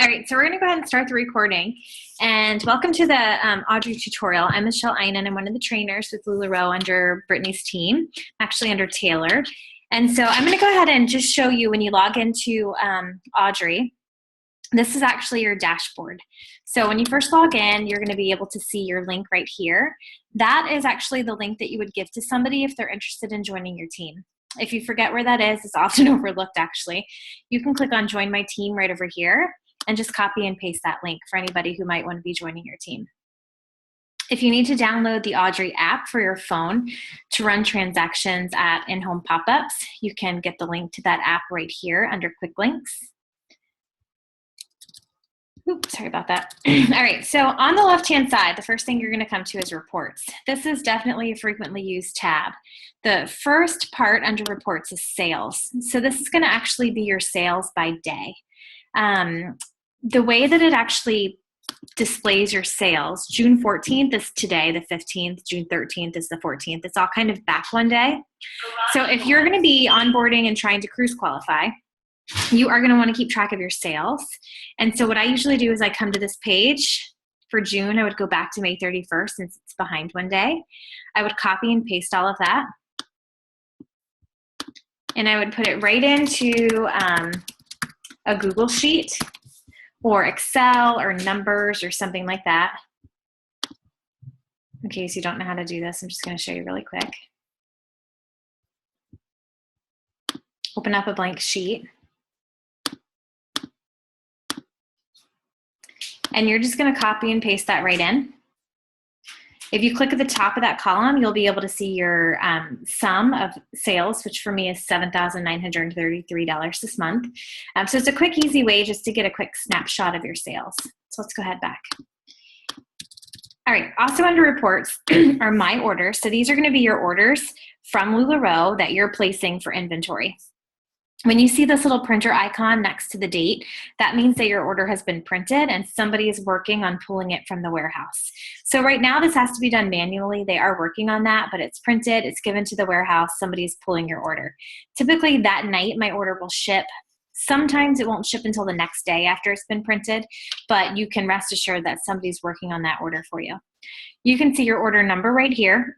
right, so we're gonna go ahead and start the recording. And welcome to the Audrey tutorial. I'm Michelle Eyon. I'm one of the trainers with LuLaRoe under Brittany's team, actually under Taylor. And so I'm gonna go ahead and just show you when you log into Audrey, this is actually your dashboard. So when you first log in, you're gonna be able to see your link right here. That is actually the link that you would give to somebody if they're interested in joining your team. If you forget where that is, it's often overlooked actually. You can click on join my team right over here and just copy and paste that link for anybody who might want to be joining your team. If you need to download the Audrey app for your phone to run transactions at in-home pop-ups, you can get the link to that app right here under quick links. Oops, sorry about that. All right, so on the left-hand side, the first thing you're gonna come to is reports. This is definitely a frequently used tab. The first part under reports is sales. So this is gonna actually be your sales by day. The way that it actually displays your sales, June 14th is today, the 15th, June 13th is the 14th. It's all kind of back one day. So if you're gonna be onboarding and trying to cruise qualify, you are going to want to keep track of your sales. And so what I usually do is I come to this page for June. I would go back to May 31st since it's behind one day. I would copy and paste all of that. And I would put it right into a Google Sheet or Excel or Numbers or something like that. In case you don't know how to do this, I'm just going to show you really quick. Open up a blank sheet. And you're just going to copy and paste that right in. If you click at the top of that column, you'll be able to see your sum of sales, which for me is $7,933 this month. So it's a quick, easy way just to get a quick snapshot of your sales. So let's go ahead back. All right, also under reports are my orders. So these are going to be your orders from LuLaRoe that you're placing for inventory. When you see this little printer icon next to the date, that means that your order has been printed and somebody is working on pulling it from the warehouse. So right now this has to be done manually. They are working on that, but it's printed, it's given to the warehouse, somebody is pulling your order. Typically that night my order will ship. Sometimes it won't ship until the next day after it's been printed, but you can rest assured that somebody's working on that order for you. You can see your order number right here.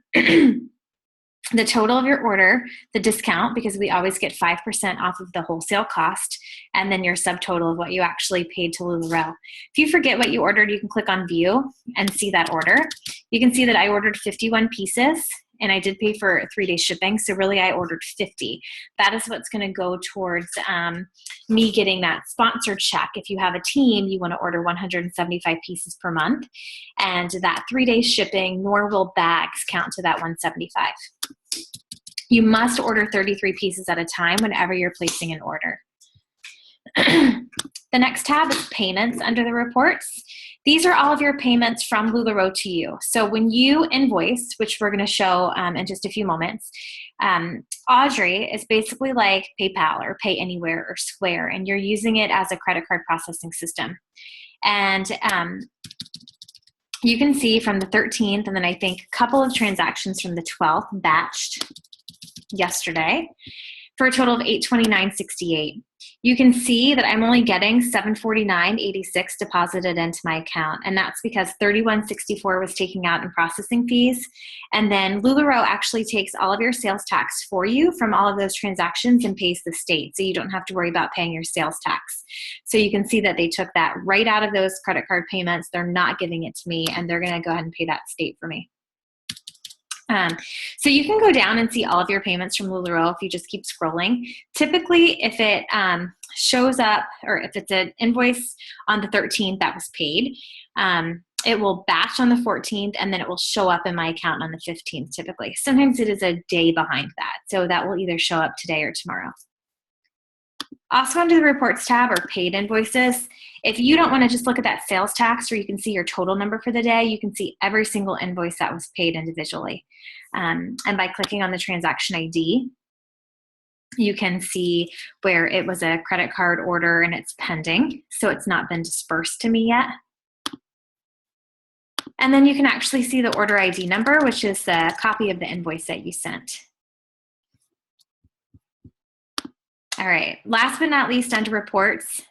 The total of your order, the discount, because we always get 5% off of the wholesale cost, and then your subtotal of what you actually paid to LuLaRoe. If you forget what you ordered, you can click on view and see that order. You can see that I ordered 51 pieces and I did pay for 3-day shipping, so really I ordered 50. That is what's gonna go towards me getting that sponsor check. If you have a team, you wanna order 175 pieces per month, and that 3-day shipping nor will bags count to that 175. You must order 33 pieces at a time whenever you're placing an order. The next tab is payments under the reports. These are all of your payments from LuLaRoe to you. So when you invoice, which we're going to show in just a few moments, Audrey is basically like PayPal or Pay Anywhere or Square, and you're using it as a credit card processing system. And you can see from the 13th, and then I think a couple of transactions from the 12th batched yesterday for a total of $829.68. You can see that I'm only getting $749.86 deposited into my account, and that's because $31.64 was taken out in processing fees, and then LuLaRoe actually takes all of your sales tax for you from all of those transactions and pays the state, so you don't have to worry about paying your sales tax. So you can see that they took that right out of those credit card payments. They're not giving it to me, and they're going to go ahead and pay that state for me. So you can go down and see all of your payments from LuLaRoe if you just keep scrolling. Typically, if it shows up, or if it's an invoice on the 13th that was paid, it will batch on the 14th, and then it will show up in my account on the 15th typically. Sometimes it is a day behind that, so that will either show up today or tomorrow. Also under the reports tab are paid invoices. If you don't want to just look at that sales tax, or you can see your total number for the day, you can see every single invoice that was paid individually. And by clicking on the transaction ID, you can see where it was a credit card order and it's pending, so it's not been dispersed to me yet. And then you can actually see the order ID number, which is the copy of the invoice that you sent. All right, last but not least under reports,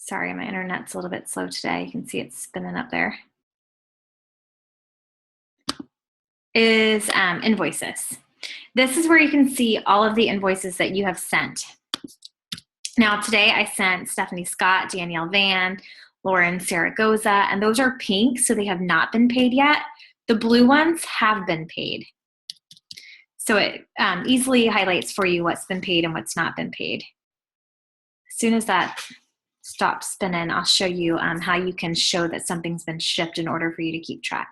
Sorry, my internet's a little bit slow today. You can see it's spinning up there. Is invoices. This is where you can see all of the invoices that you have sent. Now today I sent Stephanie Scott, Danielle Van, Lauren Saragoza, and those are pink, so they have not been paid yet. The blue ones have been paid. So it easily highlights for you what's been paid and what's not been paid. As soon as that stops spinning, I'll show you how you can show that something's been shipped in order for you to keep track.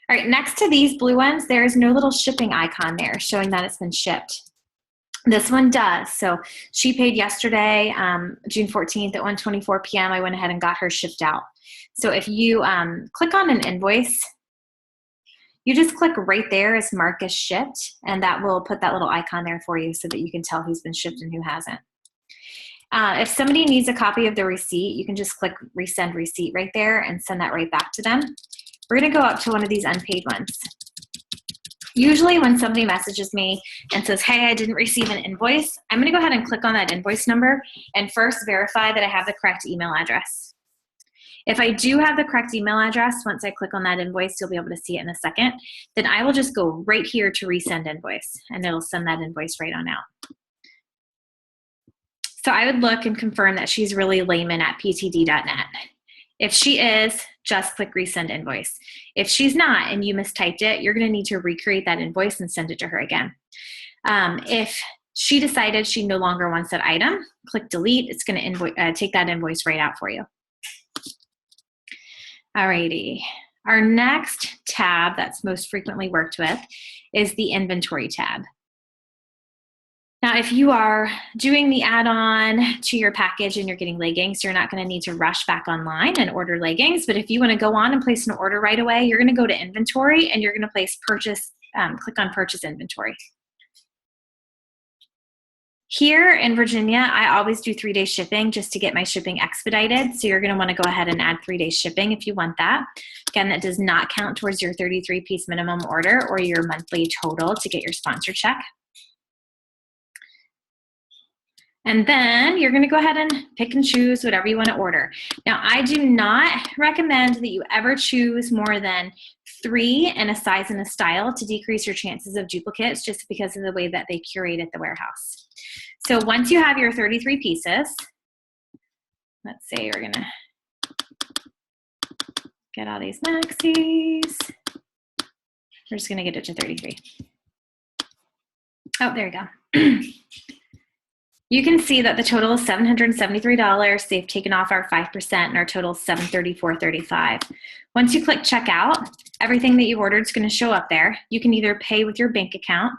All right, next to these blue ones, there is no little shipping icon there showing that it's been shipped. This one does. So she paid yesterday, June 14th at 1:24 p.m. I went ahead and got her shipped out. So if you click on an invoice, you just click right there as mark as shipped, and that will put that little icon there for you so that you can tell who's been shipped and who hasn't. If somebody needs a copy of the receipt, you can just click resend receipt right there and send that right back to them. We're gonna go up to one of these unpaid ones. Usually when somebody messages me and says, hey, I didn't receive an invoice, I'm gonna go ahead and click on that invoice number and first verify that I have the correct email address. If I do have the correct email address, once I click on that invoice, you'll be able to see it in a second, then I will just go right here to resend invoice, and it'll send that invoice right on out. So I would look and confirm that she's really layman at ptd.net. If she is, just click resend invoice. If she's not and you mistyped it, you're gonna need to recreate that invoice and send it to her again. If she decided she no longer wants that item, click delete. It's gonna take that invoice right out for you. Alrighty, our next tab that's most frequently worked with is the inventory tab. Now, if you are doing the add-on to your package and you're getting leggings, you're not gonna need to rush back online and order leggings, but if you wanna go on and place an order right away, you're gonna go to inventory and you're gonna place purchase, click on purchase inventory. Here in Virginia, I always do 3-day shipping just to get my shipping expedited. So you're gonna wanna go ahead and add 3-day shipping if you want that. Again, that does not count towards your 33-piece minimum order or your monthly total to get your sponsor check. And then you're gonna go ahead and pick and choose whatever you wanna order. Now, I do not recommend that you ever choose more than 3 in a size and a style to decrease your chances of duplicates just because of the way that they curate at the warehouse. So once you have your 33 pieces, let's say we're gonna get all these maxis. We're just gonna get it to 33. Oh, there you go. You can see that the total is $773. They've taken off our 5% and our total is $734.35. Once you click checkout, everything that you ordered is going to show up there. You can either pay with your bank account,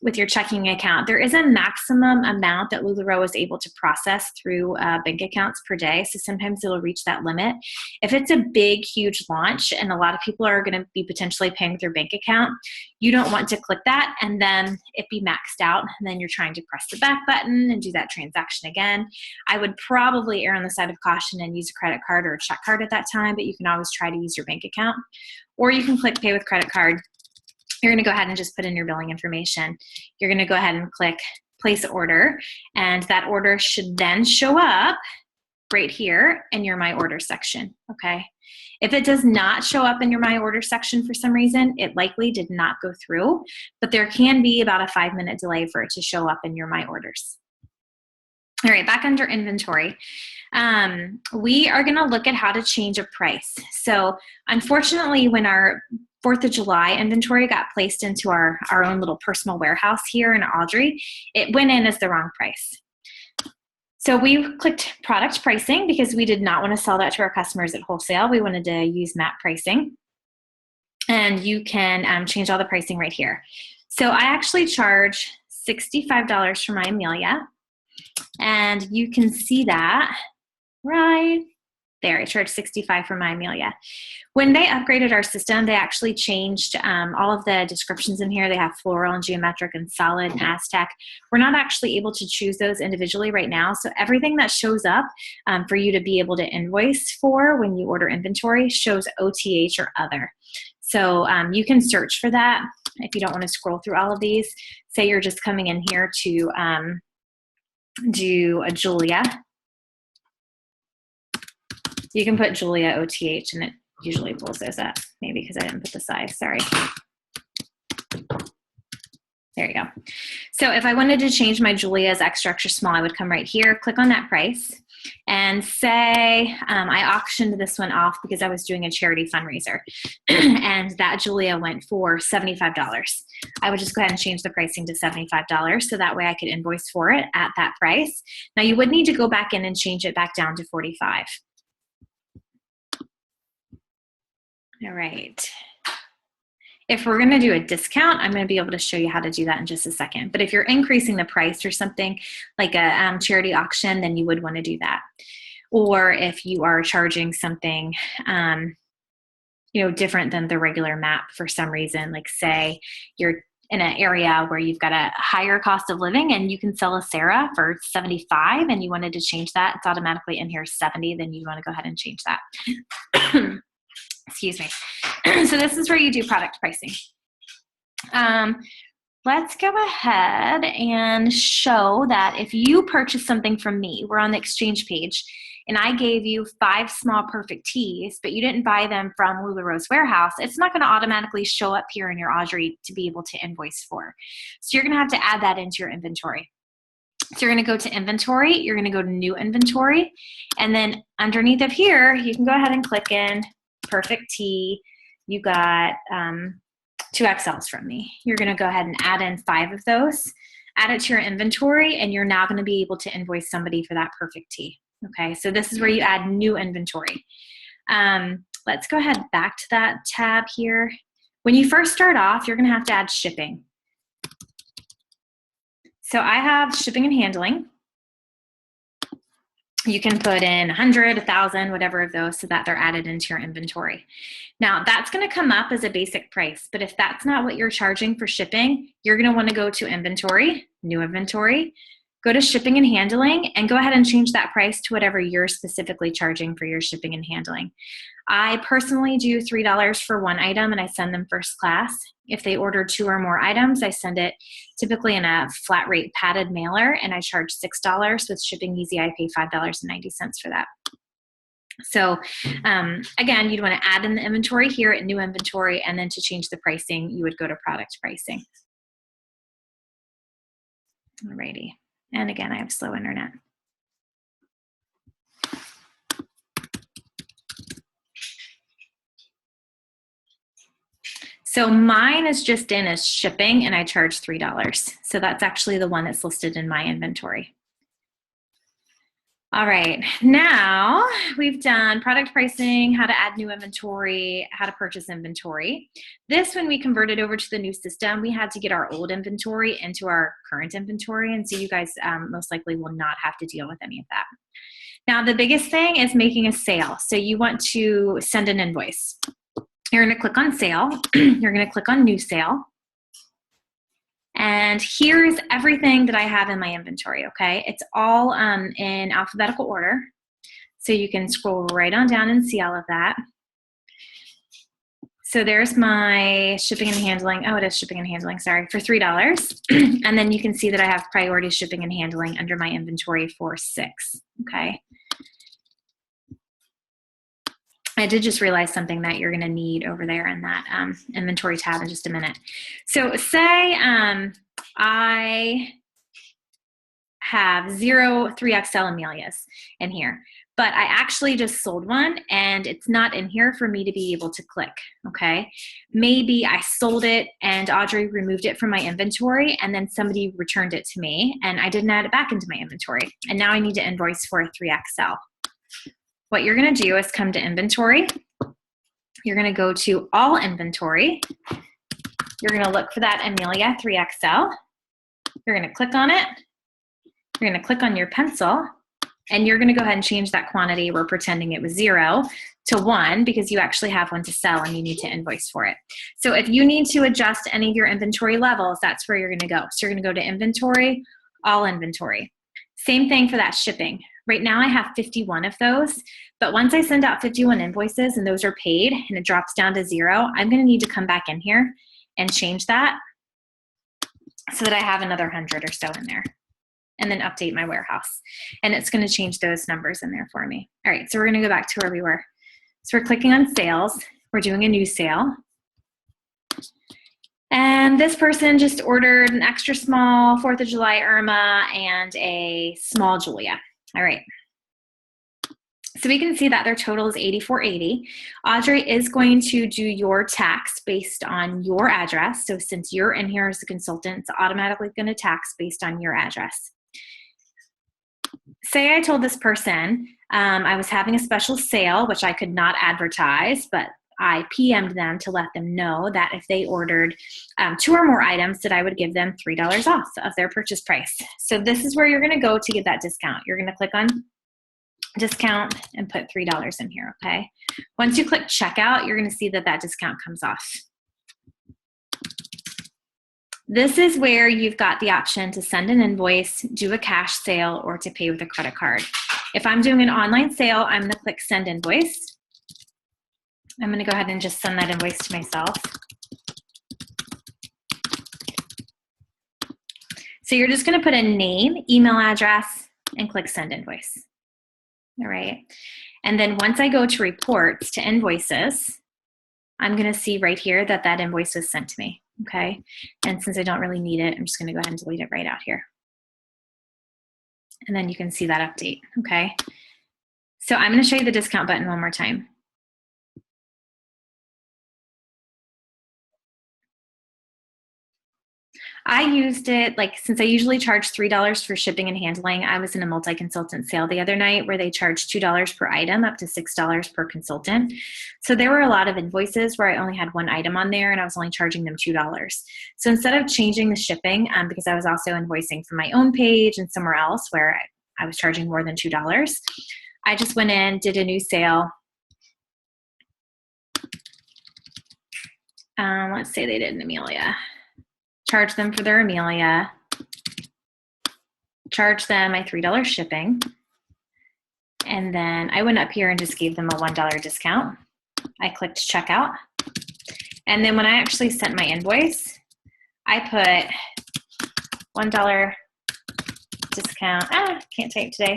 with your checking account. There is a maximum amount that LuLaRoe is able to process through bank accounts per day, so sometimes it'll reach that limit. If it's a big, huge launch and a lot of people are going to be potentially paying with their bank account, you don't want to click that and then it be maxed out, and then you're trying to press the back button and do that transaction again. I would probably err on the side of caution and use a credit card or a check card at that time, but you can always try to use your bank account. Or you can click pay with credit card. You're gonna go ahead and just put in your billing information. You're gonna go ahead and click place order, and that order should then show up right here in your My Order section, okay? If it does not show up in your My Order section for some reason, it likely did not go through, but there can be about a 5-minute delay for it to show up in your My Orders. All right, back under inventory. We are gonna look at how to change a price. So unfortunately, when our 4th of July inventory got placed into our own little personal warehouse here in Audrey, it went in as the wrong price. So we clicked product pricing because we did not want to sell that to our customers at wholesale. We wanted to use MAP pricing. And you can change all the pricing right here. So I actually charge $65 for my Amelia. And you can see that right there. I charged $65 for my Amelia. When they upgraded our system, they actually changed all of the descriptions in here. They have floral and geometric and solid and Aztec. We're not actually able to choose those individually right now. So everything that shows up for you to be able to invoice for when you order inventory shows OTH or other. So you can search for that if you don't want to scroll through all of these. Say you're just coming in here to do a Julia. You can put Julia OTH and it usually pulls those up. Maybe because I didn't put the size, sorry. There you go. So if I wanted to change my Julia's extra small, I would come right here, click on that price, and say I auctioned this one off because I was doing a charity fundraiser, and that Julia went for $75. I would just go ahead and change the pricing to $75 so that way I could invoice for it at that price. Now you would need to go back in and change it back down to $45. All right. If we're going to do a discount, I'm going to be able to show you how to do that in just a second. But if you're increasing the price or something like a charity auction, then you would want to do that. Or if you are charging something, different than the regular map for some reason, like say you're in an area where you've got a higher cost of living and you can sell a Sarah for 75 and you wanted to change that, it's automatically in here 70, then you want to go ahead and change that. Excuse me. So this is where you do product pricing. Let's go ahead and show that if you purchase something from me, we're on the exchange page, and I gave you 5 small perfect tees, but you didn't buy them from LuLaRoe's warehouse, it's not going to automatically show up here in your Audrey to be able to invoice for. So you're going to have to add that into your inventory. So you're going to go to inventory, you're going to go to new inventory, and then underneath of here, you can go ahead and click in perfect tee. You got 2 XLs from me. You're going to go ahead and add in 5 of those, add it to your inventory, and you're now going to be able to invoice somebody for that perfect tee. Okay, so this is where you add new inventory. Let's go ahead back to that tab here. When you first start off, you're going to have to add shipping. So I have shipping and handling. You can put in 100, 1,000, whatever of those so that they're added into your inventory. Now that's going to come up as a basic price, but if that's not what you're charging for shipping, you're going to want to go to inventory, new inventory, go to shipping and handling, and go ahead and change that price to whatever you're specifically charging for your shipping and handling. I personally do $3 for one item and I send them first class. If they order 2 or more items, I send it typically in a flat rate padded mailer and I charge $6. With Shipping Easy, I pay $5.90 for that. So again, you'd want to add in the inventory here at new inventory, and then to change the pricing, you would go to product pricing. Alrighty. And again, I have slow internet. So mine is just in as shipping and I charge $3. So that's actually the one that's listed in my inventory. All right, now we've done product pricing, how to add new inventory, how to purchase inventory. This, when we converted over to the new system, we had to get our old inventory into our current inventory, and so you guys most likely will not have to deal with any of that. Now, the biggest thing is making a sale. So you want to send an invoice. You're going to click on sale. You're going to click on new sale. And here's everything that I have in my inventory, okay? It's all in alphabetical order. So you can scroll right on down and see all of that. So there's my shipping and handling. Oh, it is shipping and handling, sorry, for $3. And then you can see that I have priority shipping and handling under my inventory for $6, okay? I did just realize something that you're going to need over there in that inventory tab in just a minute. So say I have 0 3XL Amelias in here, but I actually just sold one and it's not in here for me to be able to click, okay? Maybe I sold it and Audrey removed it from my inventory and then somebody returned it to me and I didn't add it back into my inventory. And now I need to invoice for a 3XL. What you're going to do is come to inventory. You're going to go to all inventory. You're going to look for that Amelia 3XL. You're going to click on it. You're going to click on your pencil, and you're going to go ahead and change that quantity. We're pretending it was 0 to 1 because you actually have one to sell and you need to invoice for it. So if you need to adjust any of your inventory levels, that's where you're going to go. So you're going to go to inventory, all inventory. Same thing for that shipping. Right now I have 51 of those, but once I send out 51 invoices and those are paid and it drops down to 0, I'm going to need to come back in here and change that so that I have another 100 or so in there. and then update my warehouse. And it's going to change those numbers in there for me. All right, so we're going to go back to where we were. So we're clicking on sales. We're doing a new sale. And this person just ordered an extra small 4th of July Irma and a small Julia. All right. So we can see that their total is $84.80. Audrey is going to do your tax based on your address. So since you're in here as a consultant, it's automatically going to tax based on your address. Say I told this person I was having a special sale, which I could not advertise, but I PM'd them to let them know that if they ordered 2 or more items, that I would give them $3 off of their purchase price. So this is where you're going to go to get that discount. You're going to click on discount and put $3 in here, okay? Once you click checkout, you're going to see that that discount comes off. This is where you've got the option to send an invoice, do a cash sale, or to pay with a credit card. If I'm doing an online sale, I'm going to click send invoice. I'm going to go ahead and just send that invoice to myself. So you're just going to put a name, email address, and click send invoice. All right. And then once I go to reports to invoices, I'm going to see right here that that invoice was sent to me. Okay. And since I don't really need it, I'm just going to go ahead and delete it right out here. And then you can see that update. Okay. So I'm going to show you the discount button one more time. I used it, like, since I usually charge $3 for shipping and handling, I was in a multi-consultant sale the other night where they charged $2 per item, up to $6 per consultant. So there were a lot of invoices where I only had one item on there and I was only charging them $2. So instead of changing the shipping, because I was also invoicing from my own page and somewhere else where I was charging more than $2, I just went in, did a new sale. Let's say they did an Amelia. Charge them for their Amelia, charge them my $3 shipping, and then I went up here and just gave them a $1 discount. I clicked checkout, and then when I actually sent my invoice, I put $1 discount, can't type today,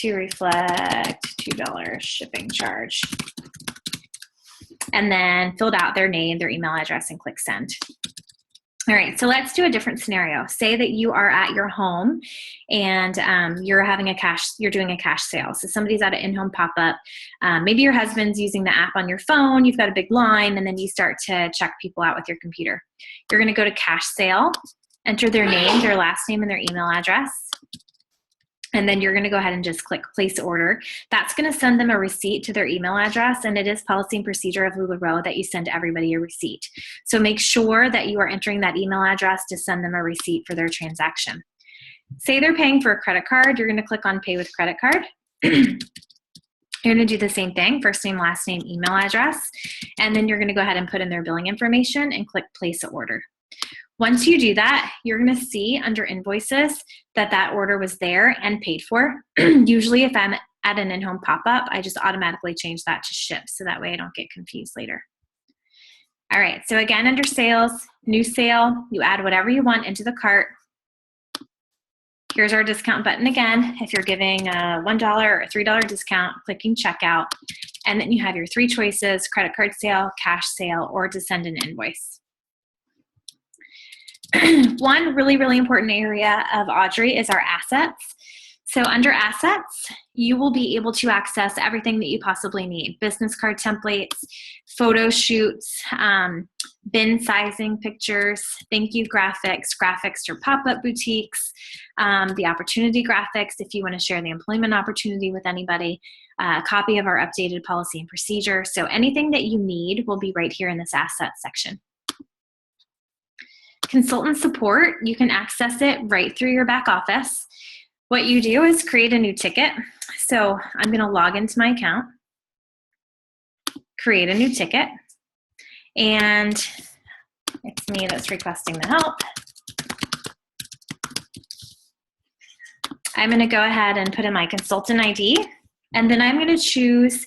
to reflect $2 shipping charge. And then filled out their name, their email address, and click send. All right, so let's do a different scenario. Say that you are at your home and you're doing a cash sale. So somebody's at an in-home pop-up. Maybe your husband's using the app on your phone. You've got a big line, and then you start to check people out with your computer. You're going to go to cash sale, enter their name, their last name, and their email address. And then you're going to go ahead and just click place order. That's going to send them a receipt to their email address, and it is policy and procedure of LuLaRoe that you send everybody a receipt. So make sure that you are entering that email address to send them a receipt for their transaction. Say they're paying for a credit card, you're going to click on pay with credit card. You're going to do the same thing, first name, last name, email address, and then you're going to go ahead and put in their billing information and click place order. Once you do that, you're going to see under invoices that that order was there and paid for. Usually if I'm at an in-home pop-up, I just automatically change that to ship, so that way I don't get confused later. All right, so again, under sales, new sale, you add whatever you want into the cart. Here's our discount button again. If you're giving a $1 or a $3 discount, clicking checkout, and then you have your 3 choices: credit card sale, cash sale, or to send an invoice. One really, really important area of Audrey is our assets. So under assets, you will be able to access everything that you possibly need: business card templates, photo shoots, bin sizing pictures, thank you graphics, graphics for pop-up boutiques, the opportunity graphics if you want to share the employment opportunity with anybody, a copy of our updated policy and procedure. So anything that you need will be right here in this assets section. Consultant support, you can access it right through your back office. What you do is create a new ticket. So I'm going to log into my account, create a new ticket, and it's me that's requesting the help. I'm going to go ahead and put in my consultant ID, and then I'm going to choose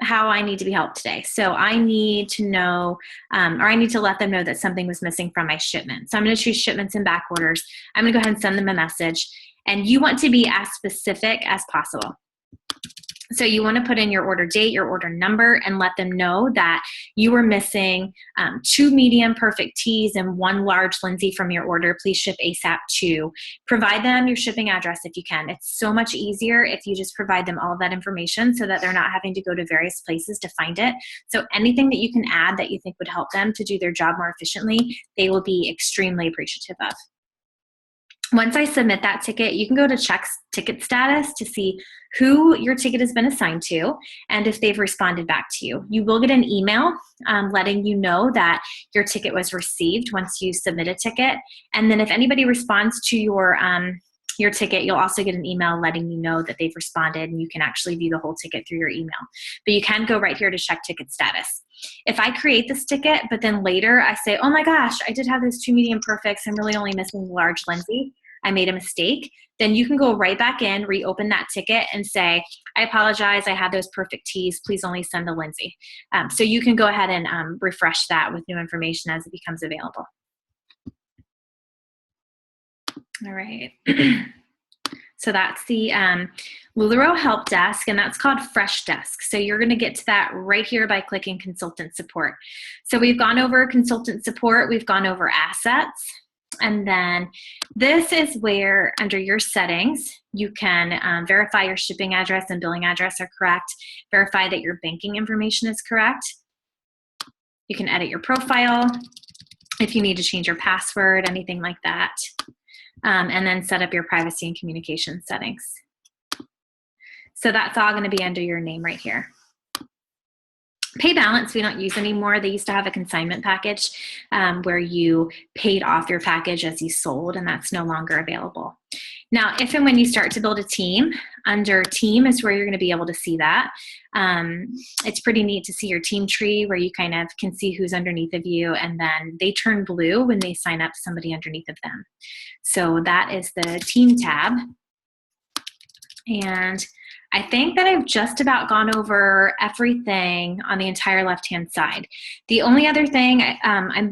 how I need to be helped today. So I need to know, or I need to let them know that something was missing from my shipment. So I'm going to choose shipments and back orders. I'm going to go ahead and send them a message. And you want to be as specific as possible. So you want to put in your order date, your order number, and let them know that you were missing 2 medium perfect tees and 1 large Lindsay from your order. Please ship ASAP to. Provide them your shipping address if you can. It's so much easier if you just provide them all of that information so that they're not having to go to various places to find it. So anything that you can add that you think would help them to do their job more efficiently, they will be extremely appreciative of. Once I submit that ticket, you can go to check ticket status to see who your ticket has been assigned to and if they've responded back to you. You will get an email letting you know that your ticket was received once you submit a ticket. And then if anybody responds to your ticket, you'll also get an email letting you know that they've responded, and you can actually view the whole ticket through your email. But you can go right here to check ticket status. If I create this ticket, but then later I say, oh my gosh, I did have those 2 medium perfects, I'm really only missing the large Lindsay, I made a mistake, then you can go right back in, reopen that ticket and say, I apologize, I had those perfect tees, please only send the Lindsay. So you can go ahead and refresh that with new information as it becomes available. All right. So that's the LuLaRoe Help Desk, and that's called Fresh Desk. So you're going to get to that right here by clicking Consultant Support. So we've gone over Consultant Support, we've gone over Assets, and then this is where under your settings, you can verify your shipping address and billing address are correct, verify that your banking information is correct. You can edit your profile if you need to change your password, anything like that. And then set up your privacy and communication settings. So that's all going to be under your name right here. Pay balance we don't use anymore. They used to have a consignment package where you paid off your package as you sold, and that's no longer available. Now, if and when you start to build a team, under team is where you're going to be able to see that. It's pretty neat to see your team tree where you kind of can see who's underneath of you, and then they turn blue when they sign up somebody underneath of them. So that is the team tab. And I think that I've just about gone over everything on the entire left-hand side. The only other thing I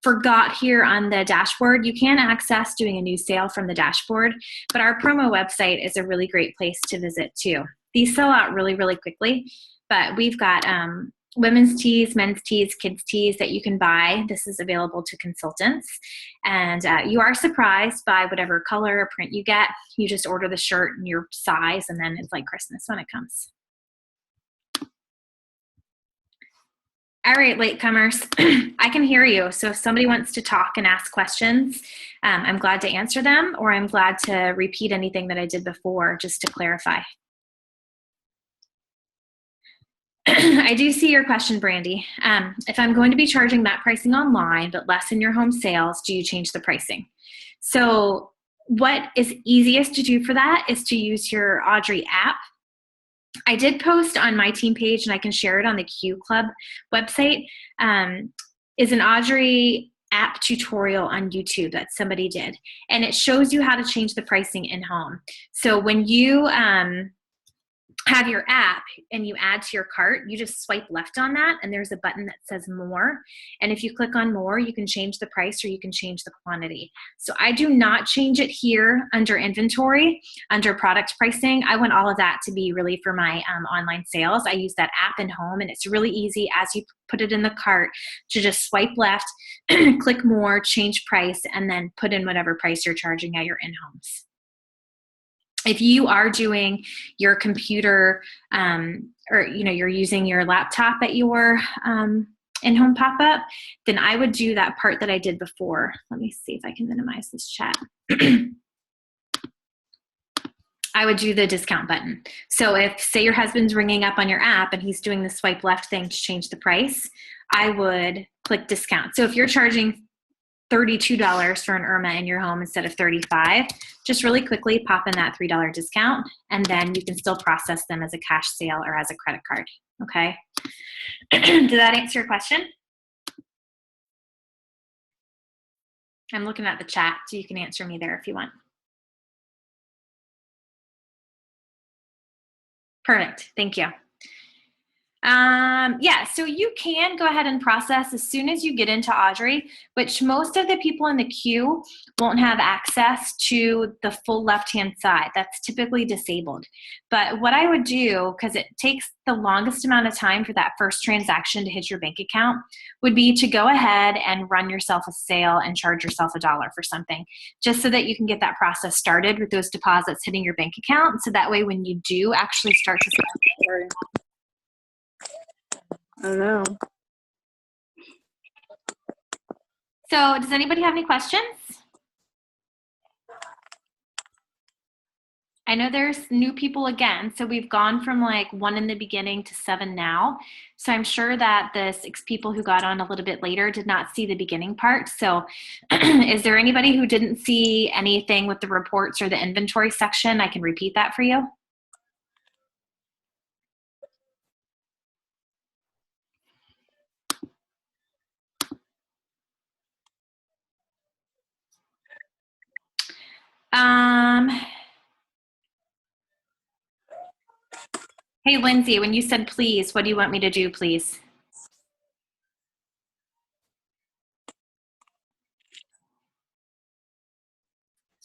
forgot here on the dashboard, you can access doing a new sale from the dashboard, but our promo website is a really great place to visit too. These sell out really, really quickly, but we've got women's tees, men's tees, kids tees that you can buy. This is available to consultants, and you are surprised by whatever color or print you get. You just order the shirt and your size, and then it's like Christmas when it comes. All right, latecomers, I can hear you. So if somebody wants to talk and ask questions, I'm glad to answer them, or I'm glad to repeat anything that I did before just to clarify. I do see your question, Brandy. If I'm going to be charging that pricing online, but less in your home sales, do you change the pricing? So what is easiest to do for that is to use your Audrey app. I did post on my team page, and I can share it on the Q Club website, is an Audrey app tutorial on YouTube that somebody did. And it shows you how to change the pricing in home. So when you have your app and you add to your cart, you just swipe left on that, and there's a button that says more. And if you click on more, you can change the price or you can change the quantity. So I do not change it here under inventory, under product pricing. I want all of that to be really for my online sales. I use that app in home, and it's really easy as you put it in the cart to just swipe left, click more, change price, and then put in whatever price you're charging at your in-homes. If you are doing your computer or you're using your laptop at your in-home pop-up, then I would do that part that I did before. Let me see if I can minimize this chat. I would do the discount button. So if, say, your husband's ringing up on your app and he's doing the swipe left thing to change the price, I would click discount. So if you're charging $32 for an Irma in your home instead of $35, just really quickly pop in that $3 discount, and then you can still process them as a cash sale or as a credit card, okay? Did that answer your question? I'm looking at the chat, so you can answer me there if you want. Perfect, thank you. Yeah, so you can go ahead and process as soon as you get into Audrey, which most of the people in the queue won't have access to the full left-hand side. That's typically disabled. But what I would do, because it takes the longest amount of time for that first transaction to hit your bank account, would be to go ahead and run yourself a sale and charge yourself $1 for something, just so that you can get that process started with those deposits hitting your bank account. So that way when you do actually start to sell, I don't know. so does anybody have any questions? I know there's new people again, so we've gone from like 1 in the beginning to 7 now. So I'm sure that the 6 people who got on a little bit later did not see the beginning part. So is there anybody who didn't see anything with the reports or the inventory section? I can repeat that for you. Hey, Lindsay, when you said please, what do you want me to do, please?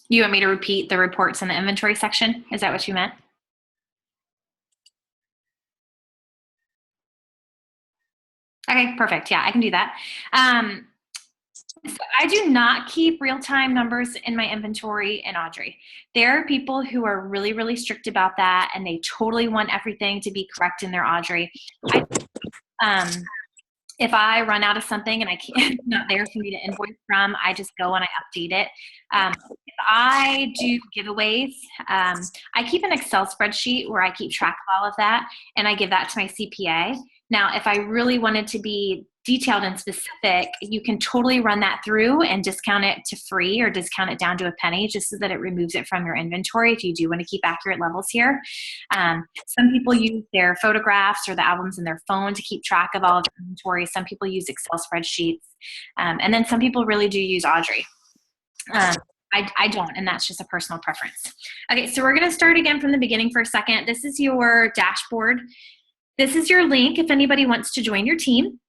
You want me to repeat the reports in the inventory section? Is that what you meant? Okay, perfect. Yeah, I can do that. So I do not keep real-time numbers in my inventory in Audrey. There are people who are really, really strict about that, and they totally want everything to be correct in their Audrey. If I run out of something and it's not there for me to invoice from, I just go and I update it. If I do giveaways, I keep an Excel spreadsheet where I keep track of all of that, and I give that to my CPA. Now, if I really wanted to be detailed and specific, you can totally run that through and discount it to free or discount it down to a penny, just so that it removes it from your inventory if you do want to keep accurate levels here. Some people use their photographs or the albums in their phone to keep track of all of their inventory. Some people use Excel spreadsheets. And then some people really do use Audrey. I don't, and that's just a personal preference. Okay, so we're going to start again from the beginning for a second. This is your dashboard. This is your link if anybody wants to join your team.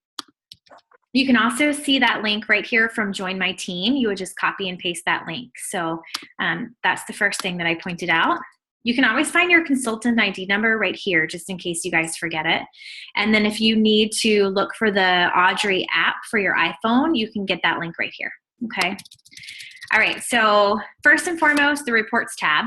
You can also see that link right here from Join My Team. You would just copy and paste that link. So that's the first thing that I pointed out. You can always find your consultant ID number right here, just in case you guys forget it. And then if you need to look for the Audrey app for your iPhone, you can get that link right here, okay? All right, so first and foremost, the Reports tab.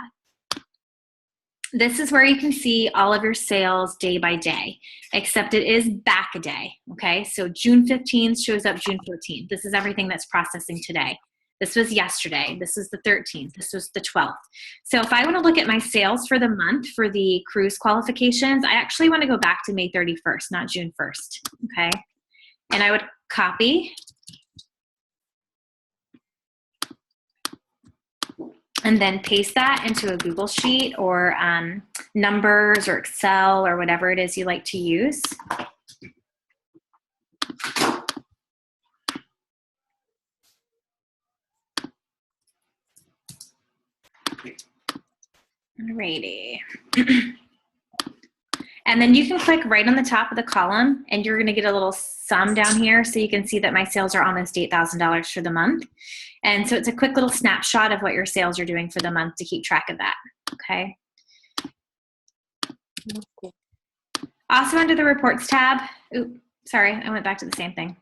This is where you can see all of your sales day by day, except it is back a day, okay? So June 15th shows up June 14th. This is everything that's processing today. This was yesterday. This was the 13th. This was the 12th. So if I want to look at my sales for the month for the cruise qualifications, I actually want to go back to May 31st, not June 1st, okay? And I would copy and then paste that into a Google Sheet or Numbers or Excel or whatever it is you like to use. Alrighty. And then you can click right on the top of the column and you're gonna get a little sum down here so you can see that my sales are almost $8,000 for the month. And so it's a quick little snapshot of what your sales are doing for the month to keep track of that, okay? Also under the Reports tab, oops, sorry, I went back to the same thing,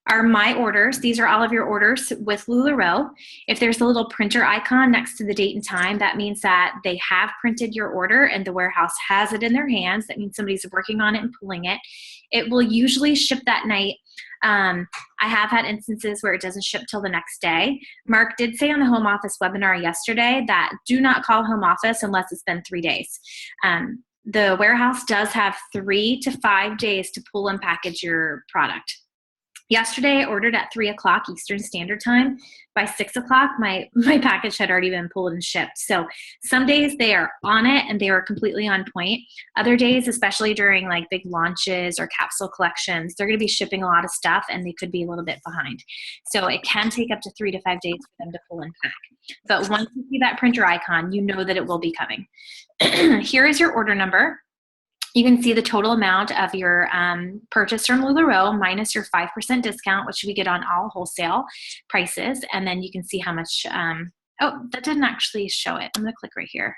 are My Orders. These are all of your orders with LuLaRoe. If there's a little printer icon next to the date and time, that means that they have printed your order and the warehouse has it in their hands. That means somebody's working on it and pulling it. It will usually ship that night. I have had instances where it doesn't ship till the next day. Mark did say on the home office webinar yesterday that do not call home office unless it's been 3 days. The warehouse does have 3 to 5 days to pull and package your product. Yesterday, I ordered at 3 o'clock Eastern Standard Time. By 6 o'clock, my package had already been pulled and shipped. So some days they are on it and they are completely on point. Other days, especially during like big launches or capsule collections, they're going to be shipping a lot of stuff and they could be a little bit behind. So it can take up to 3 to 5 days for them to pull and pack. But once you see that printer icon, you know that it will be coming. Here is your order number. You can see the total amount of your purchase from LuLaRoe minus your 5% discount, which we get on all wholesale prices. And then you can see how much, oh, that didn't actually show it. I'm gonna click right here.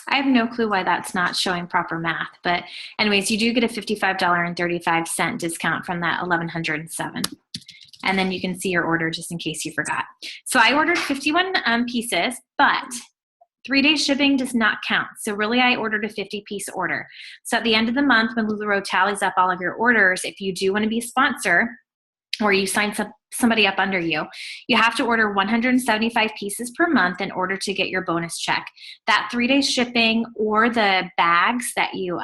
I have no clue why that's not showing proper math, but anyways, you do get a $55.35 discount from that 1,107. And then you can see your order just in case you forgot. So I ordered 51 pieces, but 3-day shipping does not count. So really I ordered a 50-piece order. So at the end of the month, when LuLaRoe tallies up all of your orders, if you do want to be a sponsor or you sign somebody up under you, you have to order 175 pieces per month in order to get your bonus check. That 3-day shipping or the bags that you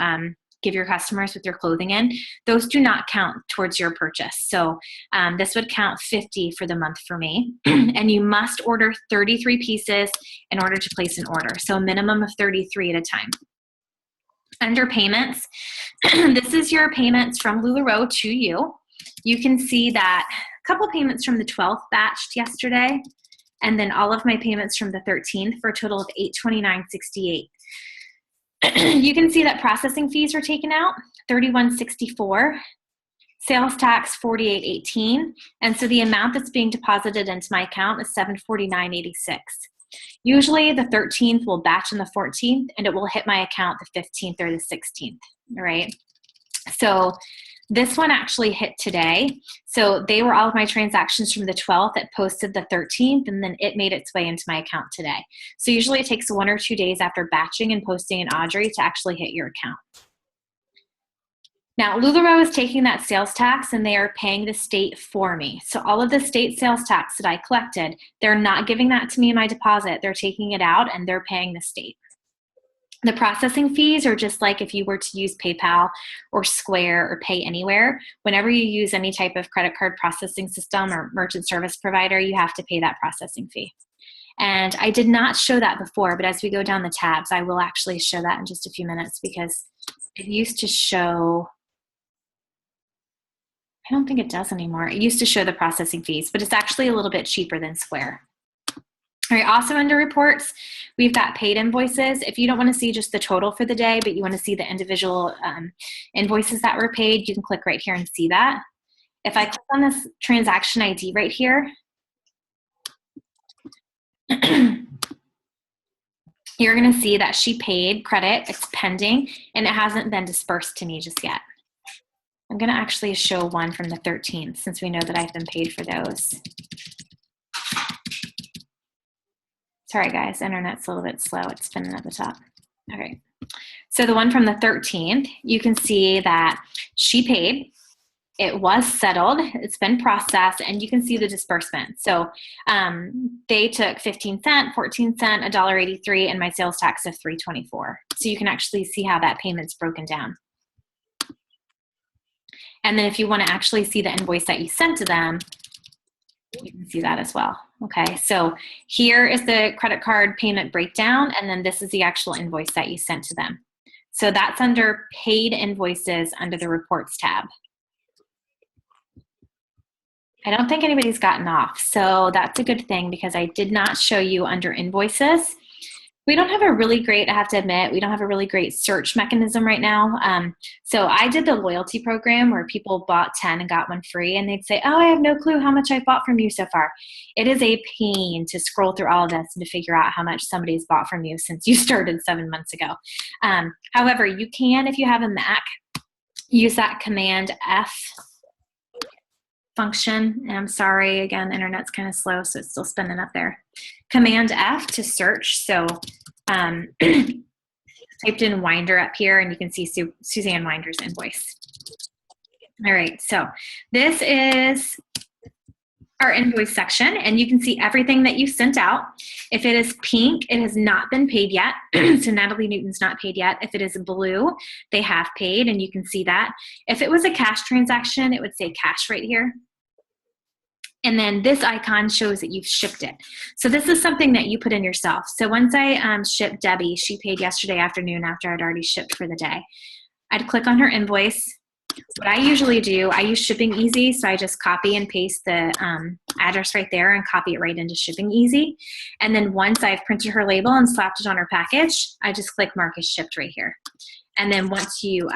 give your customers with your clothing in, those do not count towards your purchase. So this would count 50 for the month for me. And you must order 33 pieces in order to place an order. So a minimum of 33 at a time. Under payments, this is your payments from LuLaRoe to you. You can see that a couple payments from the 12th batched yesterday, and then all of my payments from the 13th for a total of $829.68. You can see that processing fees were taken out, $31.64, sales tax $48.18, and so the amount that's being deposited into my account is $749.86. Usually the 13th will batch on the 14th, and it will hit my account the 15th or the 16th, all right? So this one actually hit today. So they were all of my transactions from the 12th that posted the 13th, and then it made its way into my account today. So usually it takes 1 or 2 days after batching and posting in Audrey to actually hit your account. Now, LuLaRoe is taking that sales tax and they are paying the state for me. So all of the state sales tax that I collected, they're not giving that to me in my deposit. They're taking it out and they're paying the state. The processing fees are just like if you were to use PayPal or Square or Pay Anywhere. Whenever you use any type of credit card processing system or merchant service provider, you have to pay that processing fee. And I did not show that before, but as we go down the tabs, I will actually show that in just a few minutes because it used to show, I don't think it does anymore. It used to show the processing fees, but it's actually a little bit cheaper than Square. All right, also under reports, we've got paid invoices. If you don't want to see just the total for the day, but you want to see the individual invoices that were paid, you can click right here and see that. If I click on this transaction ID right here, you're going to see that she paid credit, it's pending, and it hasn't been dispersed to me just yet. I'm going to actually show one from the 13th since we know that I've been paid for those. Sorry guys, internet's a little bit slow. It's spinning at the top. Okay, so the one from the 13th, you can see that she paid. It was settled. It's been processed, and you can see the disbursement. So they took 15 cents, 14 cents, $1.83, and my sales tax of $3.24. So you can actually see how that payment's broken down. And then if you want to actually see the invoice that you sent to them, you can see that as well. Okay, so here is the credit card payment breakdown, and then this is the actual invoice that you sent to them. So that's under paid invoices under the reports tab. I don't think anybody's gotten off, so that's a good thing because I did not show you under invoices. We don't have a really great, I have to admit, we don't have a really great search mechanism right now. So I did the loyalty program where people bought 10 and got one free, and they'd say, oh, I have no clue how much I've bought from you so far. It is a pain to scroll through all of this and to figure out how much somebody's bought from you since you started 7 months ago. However, you can, if you have a Mac, use that Command F function. And I'm sorry, again, the internet's kind of slow, so it's still spinning up there. Command F to search. So typed in Winder up here, and you can see Suzanne Winder's invoice. All right, so this is our invoice section, and you can see everything that you sent out. If it is pink, it has not been paid yet. So Natalie Newton's not paid yet. If it is blue, they have paid, and you can see that. If it was a cash transaction, it would say cash right here. And then this icon shows that you've shipped it. So this is something that you put in yourself. So once I shipped Debbie, she paid yesterday afternoon after I'd already shipped for the day. I'd click on her invoice, What I usually do, I use Shipping Easy, so I just copy and paste the address right there and copy it right into Shipping Easy. And then once I've printed her label and slapped it on her package, I just click Mark as Shipped right here. And then once you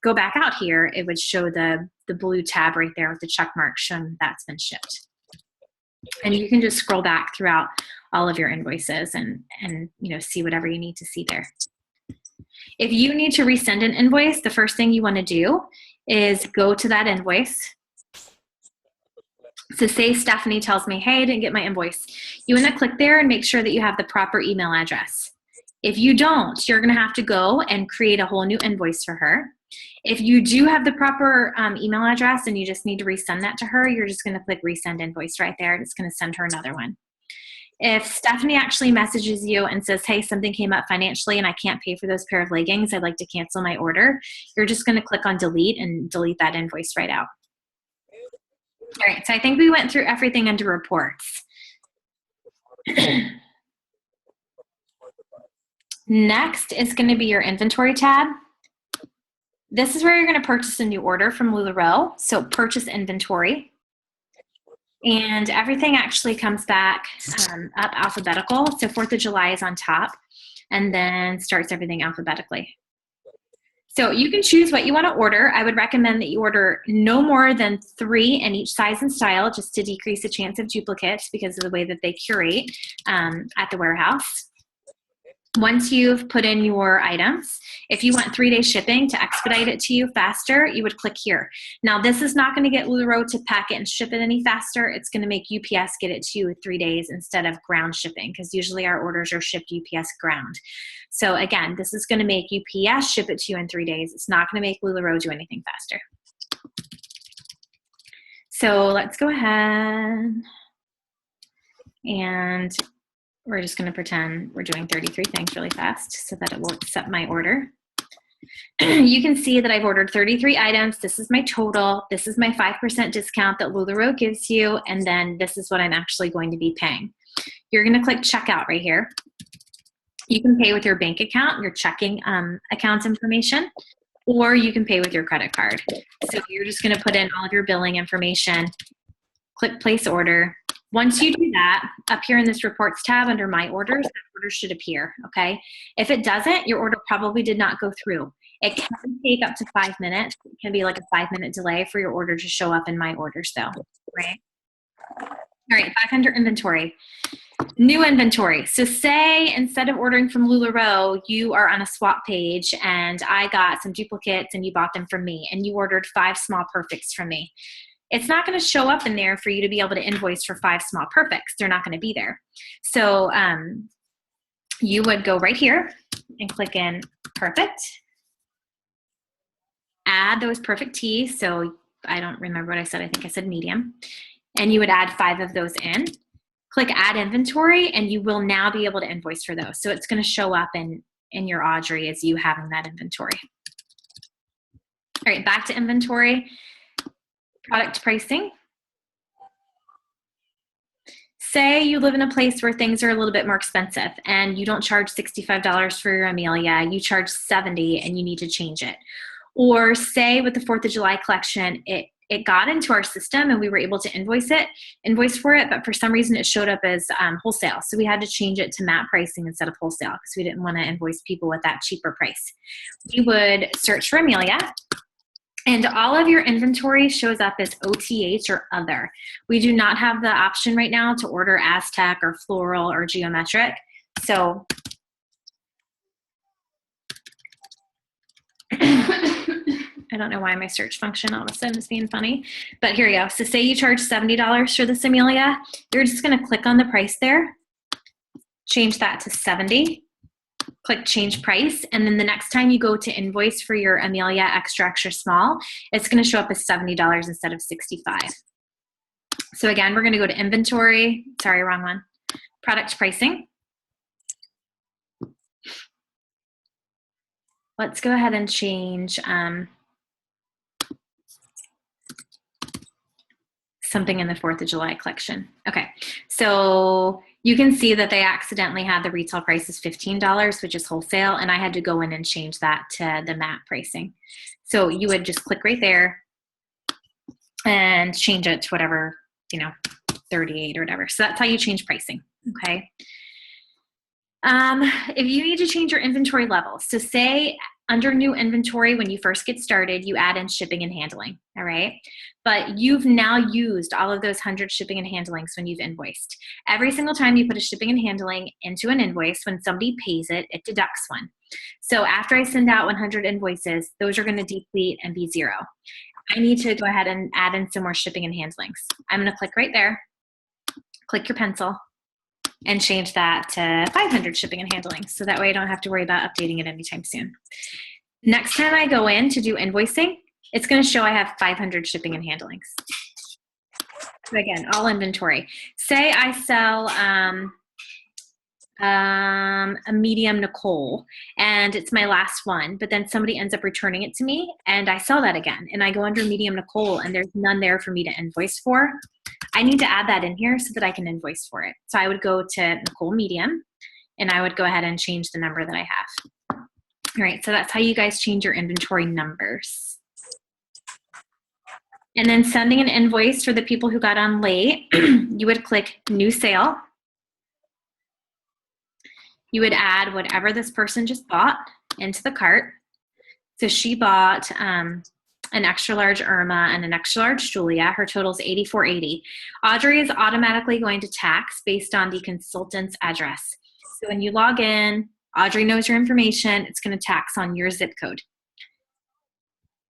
go back out here, it would show the blue tab right there with the check mark showing that's been shipped. And you can just scroll back throughout all of your invoices and see whatever you need to see there. If you need to resend an invoice, the first thing you want to do is go to that invoice. So say Stephanie tells me, hey, I didn't get my invoice. You want to click there and make sure that you have the proper email address. If you don't, you're going to have to go and create a whole new invoice for her. If you do have the proper email address and you just need to resend that to her, you're just going to click resend invoice right there and it's going to send her another one. If Stephanie actually messages you and says, hey, something came up financially and I can't pay for those pair of leggings, I'd like to cancel my order, you're just going to click on delete and delete that invoice right out. All right, so I think we went through everything under reports. Next is going to be your inventory tab. This is where you're going to purchase a new order from LuLaRoe. So purchase inventory. And everything actually comes back up alphabetical. So 4th of July is on top and then starts everything alphabetically. So you can choose what you want to order. I would recommend that you order no more than 3 in each size and style just to decrease the chance of duplicates because of the way that they curate at the warehouse. Once you've put in your items, if you want 3-day shipping to expedite it to you faster, you would click here. Now, this is not going to get LuLaRoe to pack it and ship it any faster. It's going to make UPS get it to you in 3 days instead of ground shipping because usually our orders are shipped UPS ground. So again, this is going to make UPS ship it to you in 3 days. It's not going to make LuLaRoe do anything faster. So let's go ahead and we're just going to pretend we're doing 33 things really fast so that it will accept my order. You can see that I've ordered 33 items. This is my total. This is my 5% discount that LuLaRoe gives you. And then this is what I'm actually going to be paying. You're going to click checkout right here. You can pay with your bank account, your checking account information, or you can pay with your credit card. So you're just going to put in all of your billing information, click place order. Once you do that, up here in this reports tab under my orders, that order should appear, okay? If it doesn't, your order probably did not go through. It can take up to 5 minutes. It can be like a 5-minute delay for your order to show up in my orders though, right? All right, back under inventory. New inventory. So say instead of ordering from LuLaRoe, you are on a swap page and I got some duplicates and you bought them from me and you ordered 5 small perfects from me. It's not going to show up in there for you to be able to invoice for 5 small perfects. They're not going to be there. So you would go right here and click in perfect. Add those perfect tees. So I don't remember what I said. I think I said medium. And you would add 5 of those in. Click add inventory and you will now be able to invoice for those. So it's going to show up in your Audrey as you having that inventory. All right, back to inventory. Product pricing. Say you live in a place where things are a little bit more expensive and you don't charge $65 for your Amelia, you charge $70 and you need to change it. Or say with the 4th of July collection, it got into our system and we were able to invoice for it, but for some reason it showed up as wholesale. So we had to change it to MAP pricing instead of wholesale because we didn't want to invoice people with that cheaper price. We would search for Amelia. And all of your inventory shows up as OTH or other. We do not have the option right now to order Aztec or floral or geometric. So I don't know why my search function all of a sudden is being funny, but here you go. So say you charge $70 for this Amelia, you're just going to click on the price there, change that to 70. Click change price, and then the next time you go to invoice for your Amelia extra small, it's going to show up as $70 instead of $65. So again, we're going to go to inventory. Sorry, wrong one. Product pricing. Let's go ahead and change something in the 4th of July collection. Okay, so you can see that they accidentally had the retail price as $15, which is wholesale, and I had to go in and change that to the MAP pricing. So you would just click right there and change it to whatever, 38 or whatever. So that's how you change pricing, okay? If you need to change your inventory levels, so say under new inventory, when you first get started, you add in shipping and handling, all right? But you've now used all of those 100 shipping and handlings when you've invoiced. Every single time you put a shipping and handling into an invoice, when somebody pays it, it deducts one. So after I send out 100 invoices, those are going to deplete and be 0. I need to go ahead and add in some more shipping and handlings. I'm going to click right there, click your pencil, and change that to 500 shipping and handling. So that way I don't have to worry about updating it anytime soon. Next time I go in to do invoicing, it's going to show I have 500 shipping and handlings. So again, all inventory. Say I sell a medium Nicole and it's my last one, but then somebody ends up returning it to me and I sell that again and I go under medium Nicole and there's none there for me to invoice for. I need to add that in here so that I can invoice for it. So I would go to Nicole Medium and I would go ahead and change the number that I have. All right, so that's how you guys change your inventory numbers. And then sending an invoice for the people who got on late, you would click New Sale. You would add whatever this person just bought into the cart. So she bought an extra large Irma and an extra large Julia. Her total is $84.80. Audrey is automatically going to tax based on the consultant's address. So when you log in, Audrey knows your information. It's going to tax on your zip code.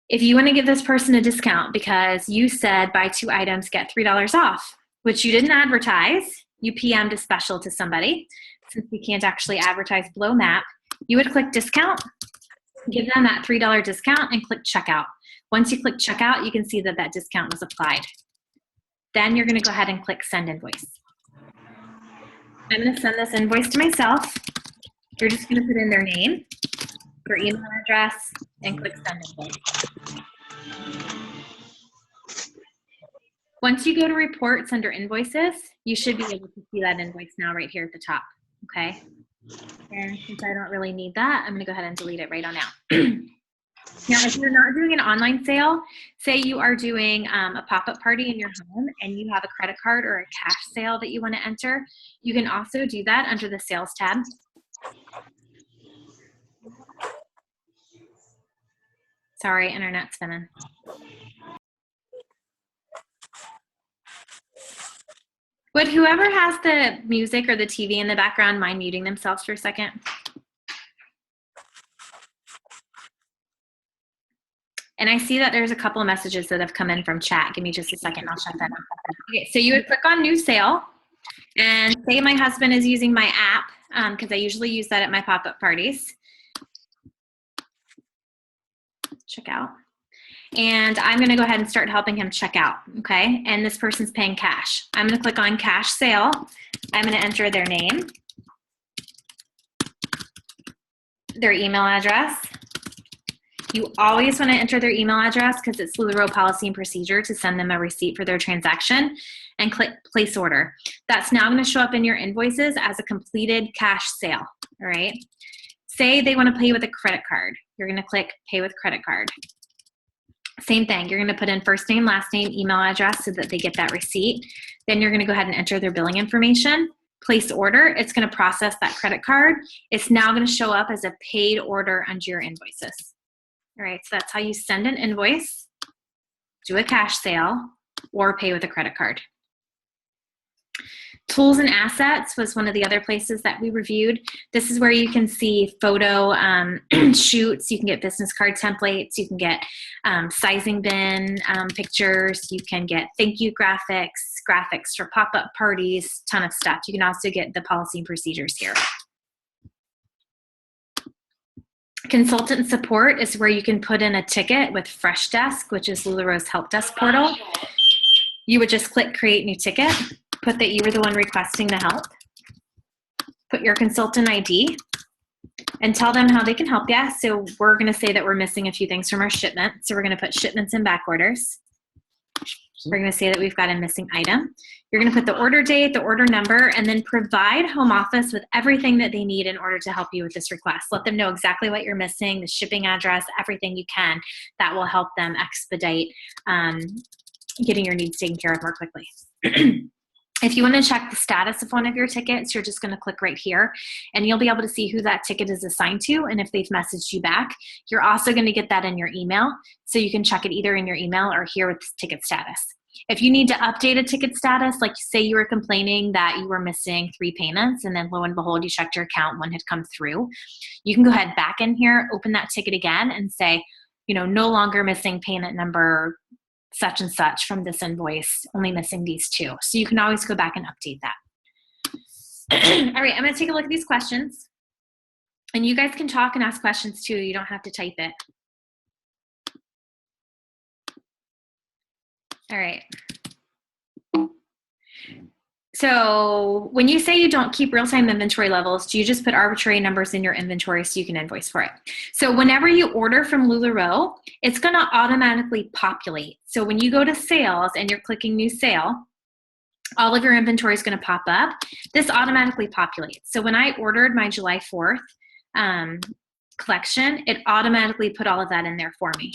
If you want to give this person a discount because you said buy 2 items, get $3 off, which you didn't advertise, you PM'd a special to somebody. Since we can't actually advertise below map, you would click discount, give them that $3 discount and click checkout. Once you click checkout, you can see that that discount was applied. Then you're going to go ahead and click send invoice. I'm going to send this invoice to myself. You're just going to put in their name, their email address, and click send invoice. Once you go to reports under invoices, you should be able to see that invoice now right here at the top, okay? And since I don't really need that, I'm going to go ahead and delete it right on out. Now, if you're not doing an online sale, say you are doing a pop-up party in your home and you have a credit card or a cash sale that you want to enter, you can also do that under the sales tab. Sorry, internet's spinning. Would whoever has the music or the TV in the background mind muting themselves for a second? And I see that there's a couple of messages that have come in from chat. Give me just a second, I'll shut that up. Okay, so you would click on new sale and say my husband is using my app because I usually use that at my pop-up parties. Check out. And I'm going to go ahead and start helping him check out, okay? And this person's paying cash. I'm going to click on cash sale. I'm going to enter their name, their email address. You always want to enter their email address because it's LuLaRoe policy and procedure to send them a receipt for their transaction, and click place order. That's now going to show up in your invoices as a completed cash sale, all right? Say they want to pay with a credit card. You're going to click pay with credit card. Same thing, you're going to put in first name, last name, email address so that they get that receipt. Then you're going to go ahead and enter their billing information, place order. It's going to process that credit card. It's now going to show up as a paid order under your invoices. All right, so that's how you send an invoice, do a cash sale, or pay with a credit card. Tools and assets was one of the other places that we reviewed. This is where you can see photo shoots, you can get business card templates, you can get sizing bin pictures, you can get thank you graphics for pop-up parties, ton of stuff. You can also get the policy and procedures here. Consultant support is where you can put in a ticket with Fresh Desk, which is LuLaRoe's help desk portal. You would just click create new ticket, put that you were the one requesting the help, put your consultant ID, and tell them how they can help you. So we're going to say that we're missing a few things from our shipment. So we're going to put shipments and back orders. We're going to say that we've got a missing item. You're going to put the order date, the order number, and then provide home office with everything that they need in order to help you with this request. Let them know exactly what you're missing, the shipping address, everything you can. That will help them expedite getting your needs taken care of more quickly. If you want to check the status of one of your tickets, you're just going to click right here, and you'll be able to see who that ticket is assigned to and if they've messaged you back. You're also going to get that in your email, so you can check it either in your email or here with ticket status. If you need to update a ticket status, like say you were complaining that you were missing 3 payments, and then lo and behold, you checked your account, 1 had come through, you can go ahead back in here, open that ticket again, and say, you know, no longer missing payment number such and such from this invoice, only missing these 2. So you can always go back and update that. All right, I'm going to take a look at these questions. And you guys can talk and ask questions too. You don't have to type it. All right. So when you say you don't keep real-time inventory levels, do you just put arbitrary numbers in your inventory so you can invoice for it? So whenever you order from LuLaRoe, it's going to automatically populate. So when you go to sales and you're clicking new sale, all of your inventory is going to pop up. This automatically populates. So when I ordered my July 4th collection, it automatically put all of that in there for me.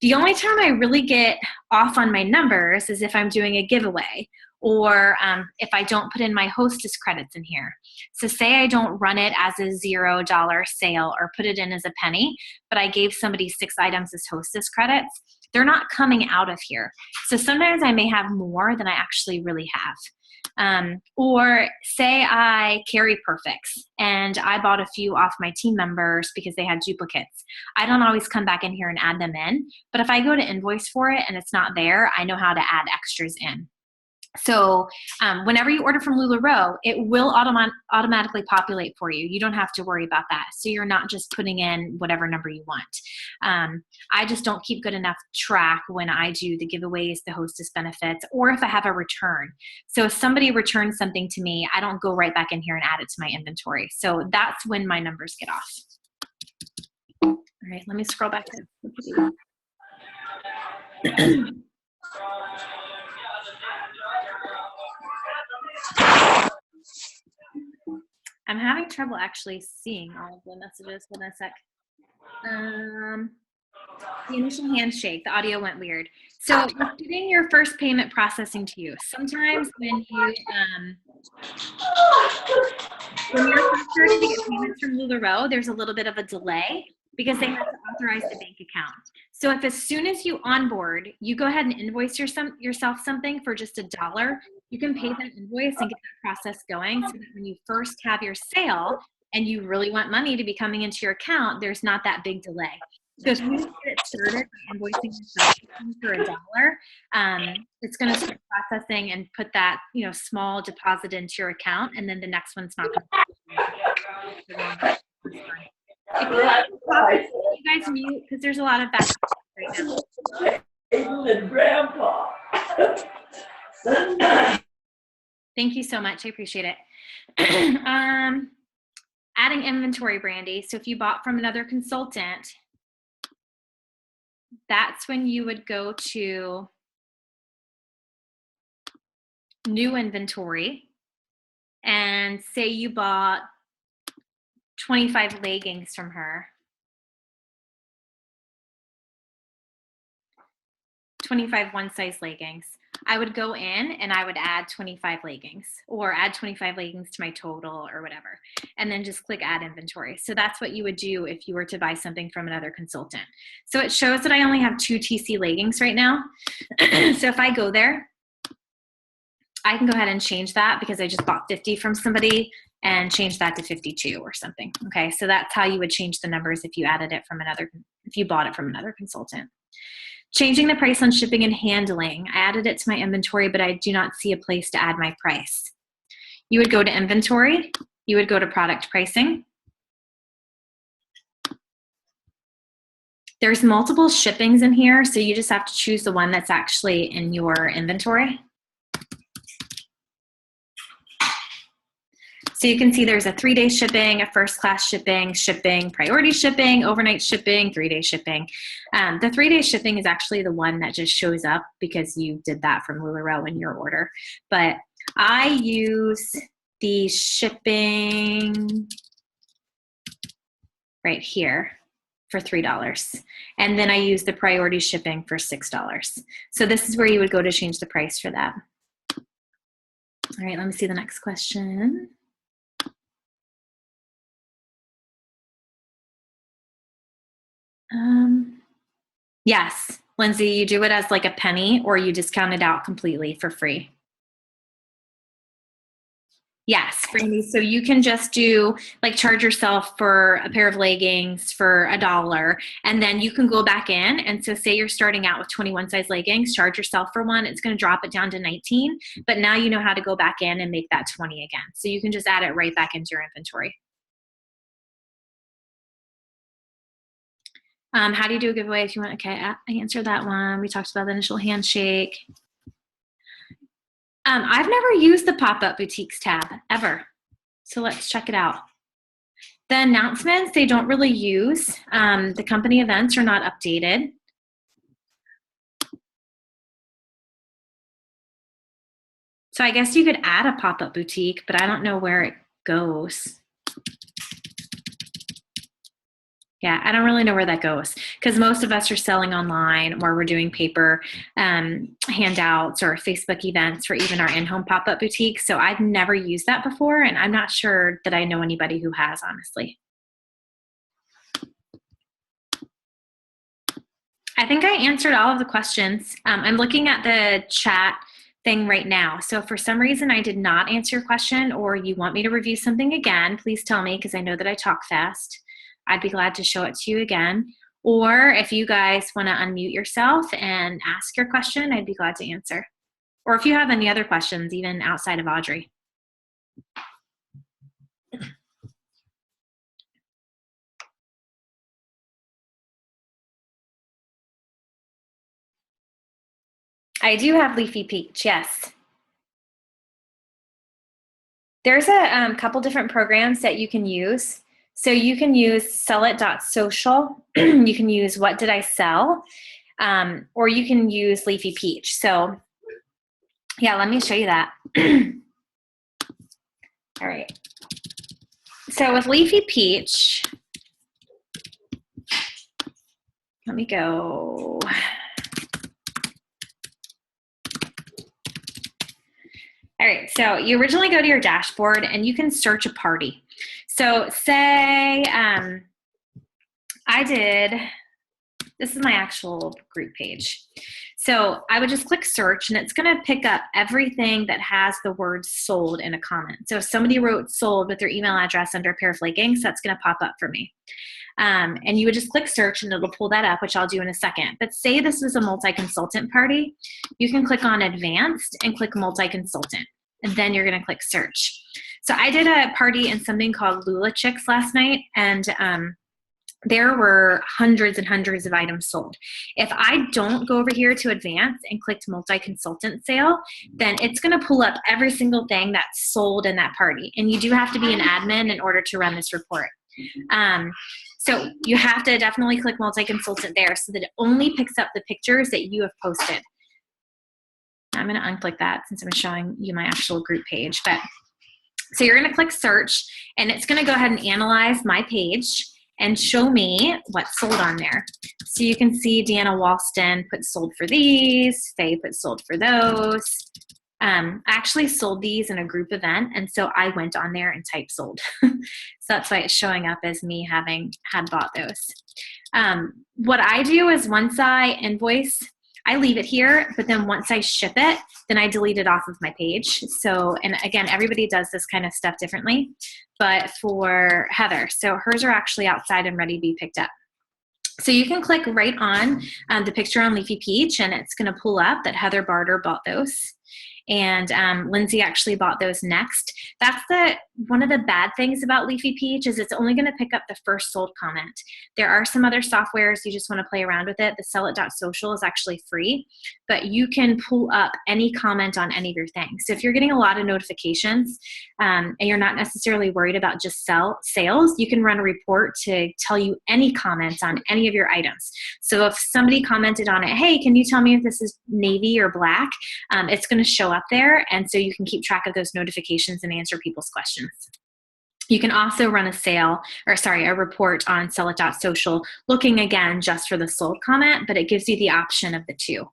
The only time I really get off on my numbers is if I'm doing a giveaway, or if I don't put in my hostess credits in here. So say I don't run it as a $0 sale or put it in as a penny, but I gave somebody 6 items as hostess credits, they're not coming out of here. So sometimes I may have more than I actually really have. Or say I carry perfects and I bought a few off my team members because they had duplicates. I don't always come back in here and add them in, but if I go to invoice for it and it's not there, I know how to add extras in. So whenever you order from LuLaRoe, it will automatically populate for you. You don't have to worry about that. So you're not just putting in whatever number you want. I just don't keep good enough track when I do the giveaways, the hostess benefits, or if I have a return. So if somebody returns something to me, I don't go right back in here and add it to my inventory. So that's when my numbers get off. All right, let me scroll back in. I'm having trouble actually seeing all of the messages. Hold on a sec. The initial handshake, the audio went weird. So we're getting your first payment processing to you. Sometimes when you're first starting to get payments from LuLaRoe, there's a little bit of a delay because they have to authorize the bank account. So if as soon as you onboard, you go ahead and invoice yourself something for just $1, you can pay that invoice and get that process going so that when you first have your sale and you really want money to be coming into your account, there's not that big delay. So if you get it started by invoicing yourself for $1, it's going to start processing and put that small deposit into your account, and then the next one's not going to. You guys mute because there's a lot of background right now. And Grandpa. Thank you so much. I appreciate it. Adding inventory, Brandy. So if you bought from another consultant, that's when you would go to new inventory and say you bought 25 leggings from her. 25 one-size leggings. I would go in and I would add 25 leggings or add 25 leggings to my total or whatever, and then just click add inventory. So that's what you would do if you were to buy something from another consultant. So it shows that I only have 2 TC leggings right now. So if I go there, I can go ahead and change that because I just bought 50 from somebody and change that to 52 or something. Okay, so that's how you would change the numbers if you added it from if you bought it from another consultant. Changing the price on shipping and handling. I added it to my inventory, but I do not see a place to add my price. You would go to inventory. You would go to product pricing. There's multiple shippings in here, so you just have to choose the one that's actually in your inventory. So you can see there's a 3-day shipping, a first class shipping, shipping, priority shipping, overnight shipping, 3-day shipping. The 3-day shipping is actually the one that just shows up because you did that from LuLaRoe in your order. But I use the shipping right here for $3. And then I use the priority shipping for $6. So this is where you would go to change the price for that. All right, let me see the next question. Yes, Lindsay, you do it as like a penny or you discount it out completely for free. Yes, freebie. So you can just do like charge yourself for a pair of leggings for $1, and then you can go back in. And so say you're starting out with 21 size leggings, charge yourself for one. It's going to drop it down to 19, but now you know how to go back in and make that 20 again. So you can just add it right back into your inventory. How do you do a giveaway if you want? Okay, I answered that one. We talked about the initial handshake. I've never used the pop-up boutiques tab ever. So let's check it out. The announcements, they don't really use. The company events are not updated. So I guess you could add a pop-up boutique, but I don't know where it goes. Yeah, I don't really know where that goes because most of us are selling online or we're doing paper handouts or Facebook events for even our in-home pop-up boutique. So I've never used that before, and I'm not sure that I know anybody who has, honestly. I think I answered all of the questions. I'm looking at the chat thing right now. So if for some reason I did not answer your question or you want me to review something again, please tell me because I know that I talk fast. I'd be glad to show it to you again. Or if you guys want to unmute yourself and ask your question, I'd be glad to answer. Or if you have any other questions, even outside of Audrey. I do have Leafy Peach, yes. There's a couple different programs that you can use. So you can use sellit.social, you can use What Did I Sell, or you can use Leafy Peach. So yeah, let me show you that. All right. So with Leafy Peach, let me go. All right, so you originally go to your dashboard and you can search a party. So say this is my actual group page. So I would just click search and it's gonna pick up everything that has the word sold in a comment. So if somebody wrote sold with their email address under a pair of leggings, that's gonna pop up for me. And you would just click search and it'll pull that up, which I'll do in a second. But say this was a multi-consultant party, you can click on advanced and click multi-consultant, and then you're gonna click search. So I did a party in something called Lula Chicks last night, and there were hundreds and hundreds of items sold. If I don't go over here to advanced and click multi-consultant sale, then it's gonna pull up every single thing that's sold in that party. And you do have to be an admin in order to run this report. So you have to definitely click multi-consultant there so that it only picks up the pictures that you have posted. I'm gonna unclick that since I'm showing you my actual group page. But so you're gonna click search and it's gonna go ahead and analyze my page and show me what's sold on there. So you can see Deanna Walston put sold for these, Faye put sold for those. I actually sold these in a group event, and so I went on there and typed sold. So that's why it's showing up as me having had bought those. What I do is once I invoice, I leave it here, but then once I ship it, then I delete it off of my page. So, and again, everybody does this kind of stuff differently, but for Heather, so hers are actually outside and ready to be picked up. So you can click right on the picture on Leafy Peach and it's gonna pull up that Heather Barter bought those. And Lindsay actually bought those next. That's one of the bad things about Leafy Peach is it's only going to pick up the first sold comment. There are some other softwares you just want to play around with it. The sellit.social is actually free, but you can pull up any comment on any of your things. So if you're getting a lot of notifications and you're not necessarily worried about just sales, you can run a report to tell you any comments on any of your items. So if somebody commented on it, hey, can you tell me if this is navy or black? It's going to show up there, and so you can keep track of those notifications and answer people's questions. You can also run a report on sellit.social looking again just for the sold comment, but it gives you the option of the two.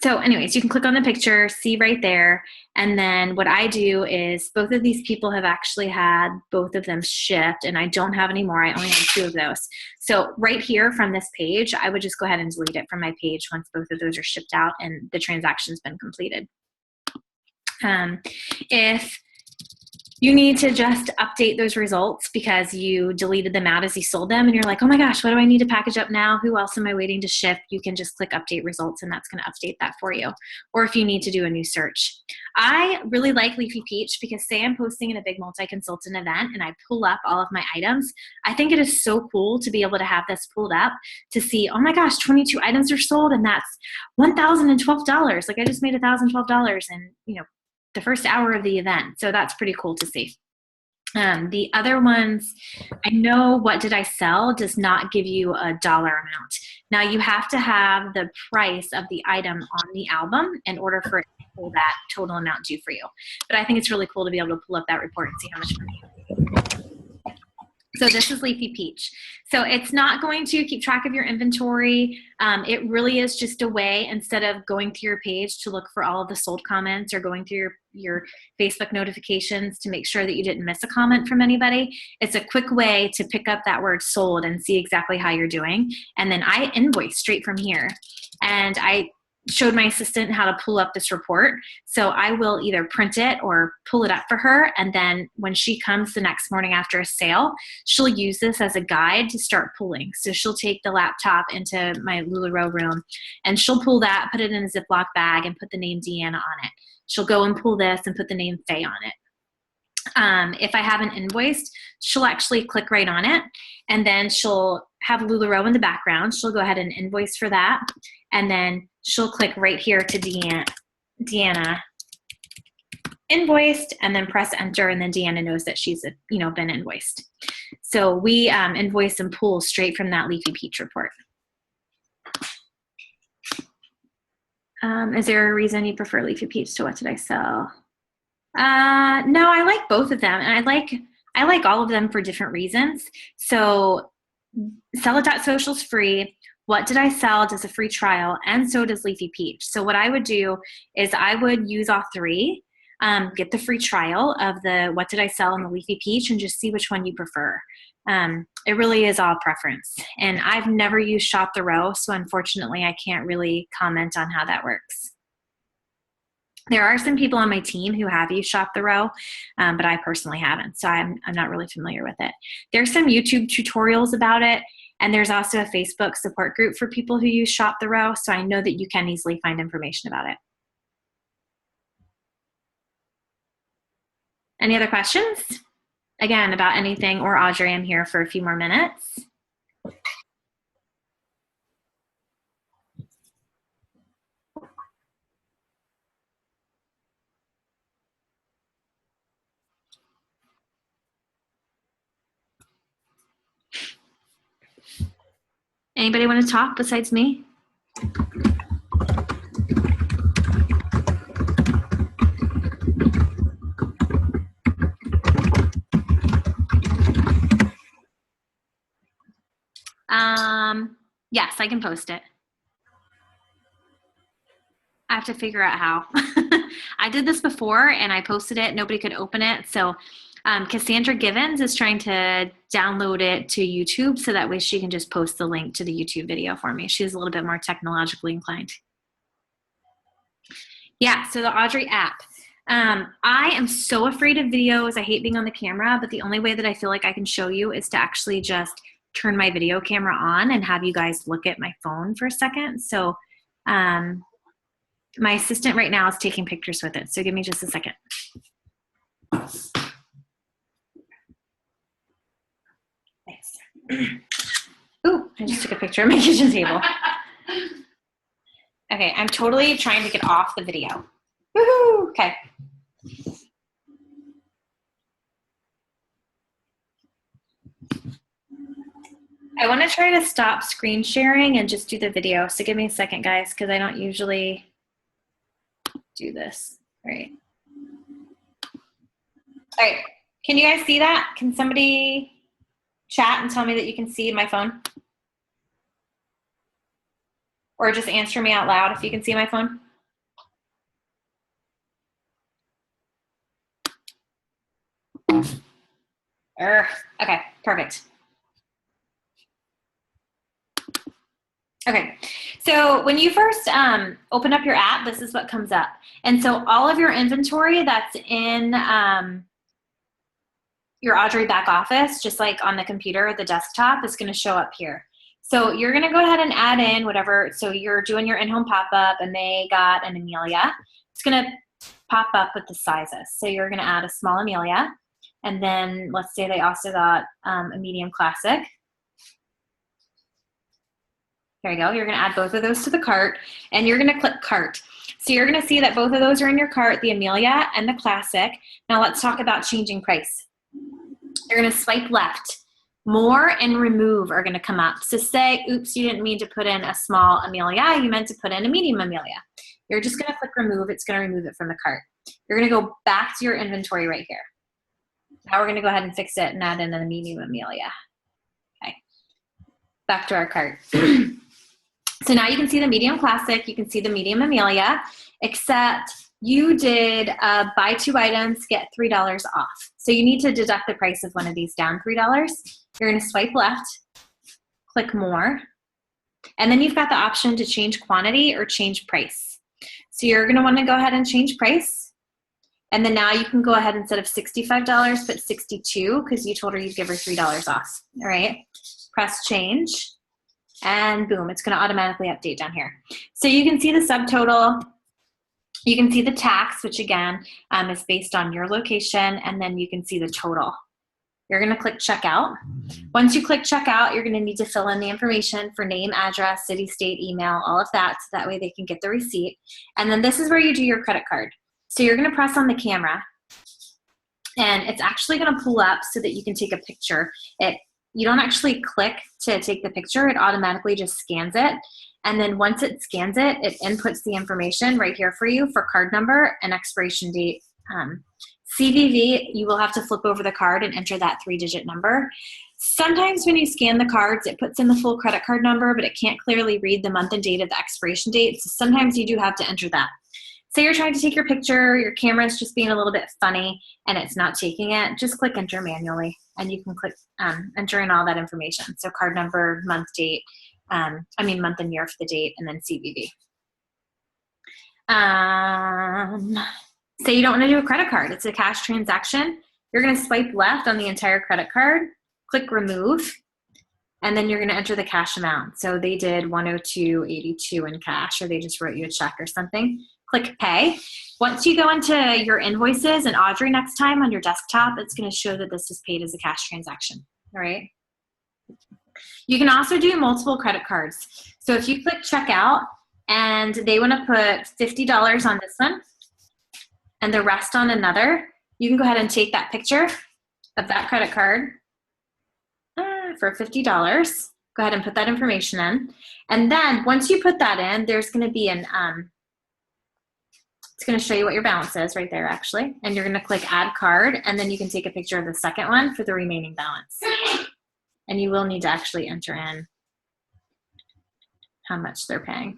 So anyways, you can click on the picture, see right there, and then what I do is both of these people have actually had both of them shipped, and I don't have any more. I only have 2 of those. So right here from this page, I would just go ahead and delete it from my page once both of those are shipped out and the transaction's been completed. If you need to just update those results because you deleted them out as you sold them and you're like, oh my gosh, what do I need to package up now? Who else am I waiting to ship? You can just click update results and that's going to update that for you. Or if you need to do a new search. I really like Leafy Peach because say I'm posting in a big multi-consultant event and I pull up all of my items. I think it is so cool to be able to have this pulled up to see, oh my gosh, 22 items are sold and that's $1,012. Like I just made $1,012 in, the first hour of the event. So that's pretty cool to see. The other ones, I know what did I sell does not give you a dollar amount. Now you have to have the price of the item on the album in order for it to pull that total amount due for you. But I think it's really cool to be able to pull up that report and see how much money. So this is Leafy Peach. So it's not going to keep track of your inventory. It really is just a way, instead of going through your page to look for all of the sold comments or going through your Facebook notifications to make sure that you didn't miss a comment from anybody, it's a quick way to pick up that word sold and see exactly how you're doing. And then I invoice straight from here. And I showed my assistant how to pull up this report. So I will either print it or pull it up for her. And then when she comes the next morning after a sale, she'll use this as a guide to start pulling. So she'll take the laptop into my LuLaRoe room and she'll pull that, put it in a Ziploc bag and put the name Deanna on it. She'll go and pull this and put the name Faye on it. If I haven't invoiced, she'll actually click right on it and then she'll have LuLaRoe in the background. She'll go ahead and invoice for that. And then she'll click right here to Deanna invoiced and then press enter. And then Deanna knows that she's been invoiced. So we invoice and pull straight from that Leafy Peach report. Is there a reason you prefer Leafy Peach to what did I sell? No, I like both of them, and I like all of them for different reasons. So sellit.social is free. What did I sell does a free trial, and so does Leafy Peach. So what I would do is I would use all 3, get the free trial of the what did I sell and the Leafy Peach, and just see which one you prefer. It really is all preference. And I've never used Shop the Row, so unfortunately I can't really comment on how that works. There are some people on my team who have used Shop the Row, but I personally haven't, so I'm not really familiar with it. There's some YouTube tutorials about it, and there's also a Facebook support group for people who use Shop the Row, so I know that you can easily find information about it. Any other questions? Again, about anything or Audrey, I'm here for a few more minutes. Anybody want to talk besides me? Yes, I can post it. I have to figure out how. I did this before and I posted it. Nobody could open it. So Cassandra Givens is trying to download it to YouTube so that way she can just post the link to the YouTube video for me. She's a little bit more technologically inclined. Yeah, so the Audrey app. I am so afraid of videos. I hate being on the camera, but the only way that I feel like I can show you is to actually just turn my video camera on and have you guys look at my phone for a second. So My assistant right now is taking pictures with it, so give me just a second. Thanks. Ooh, I just took a picture of my kitchen table. Okay, I'm totally trying to get off the video. Woohoo! Okay. I want to try to stop screen sharing and just do the video. So give me a second, guys, because I don't usually do this. All right. All right. Can you guys see that? Can somebody chat and tell me that you can see my phone? Or just answer me out loud if you can see my phone. Okay, perfect. Okay, so when you first open up your app, this is what comes up. And so all of your inventory that's in your Audrey back office, just like on the computer or the desktop, is going to show up here. So you're going to go ahead and add in whatever. So you're doing your in-home pop-up and they got an Amelia. It's going to pop up with the sizes. So you're going to add a small Amelia. And then let's say they also got a medium classic. There you go. You're going to add both of those to the cart and you're going to click cart. So you're going to see that both of those are in your cart, the Amelia and the classic. Now let's talk about changing price. You're going to swipe left. More and remove are going to come up. So say, oops, you didn't mean to put in a small Amelia. You meant to put in a medium Amelia. You're just going to click remove. It's going to remove it from the cart. You're going to go back to your inventory right here. Now we're going to go ahead and fix it and add in a medium Amelia. Okay. Back to our cart. So now you can see the medium classic. You can see the medium Amelia, except you did buy 2 items, get $3 off. So you need to deduct the price of one of these down $3. You're going to swipe left, click more, and then you've got the option to change quantity or change price. So you're going to want to go ahead and change price. And then now you can go ahead, instead of $65, put $62 because you told her you'd give her $3 off. All right, press change. And boom, it's going to automatically update down here. So you can see the subtotal. You can see the tax, which again is based on your location, and then you can see the total. You're going to click checkout. Once you click checkout, you're going to need to fill in the information for name, address, city, state, email, all of that, so that way they can get the receipt. And then this is where you do your credit card. So you're going to press on the camera, and it's actually going to pull up so that you can take a picture. You don't actually click to take the picture. It automatically just scans it. And then once it scans it, it inputs the information right here for you for card number and expiration date. CVV, you will have to flip over the card and enter that 3-digit number. Sometimes when you scan the cards, it puts in the full credit card number, but it can't clearly read the month and date of the expiration date. So sometimes you do have to enter that. Say you're trying to take your picture, your camera's just being a little bit funny and it's not taking it, just click enter manually and you can click enter in all that information. So card number, month, date, month and year for the date, and then CVV. Say you don't want to do a credit card, it's a cash transaction. You're going to swipe left on the entire credit card, click remove, and then you're going to enter the cash amount. So they did $102.82 in cash, or they just wrote you a check or something. Click pay. Once you go into your invoices and Audrey next time on your desktop, it's going to show that this is paid as a cash transaction. All right. You can also do multiple credit cards. So if you click checkout and they want to put $50 on this one and the rest on another, you can go ahead and take that picture of that credit card for $50. Go ahead and put that information in. And then once you put that in, there's going to be an, it's going to show you what your balance is right there actually. And you're going to click add card, and then you can take a picture of the second one for the remaining balance. And you will need to actually enter in how much they're paying.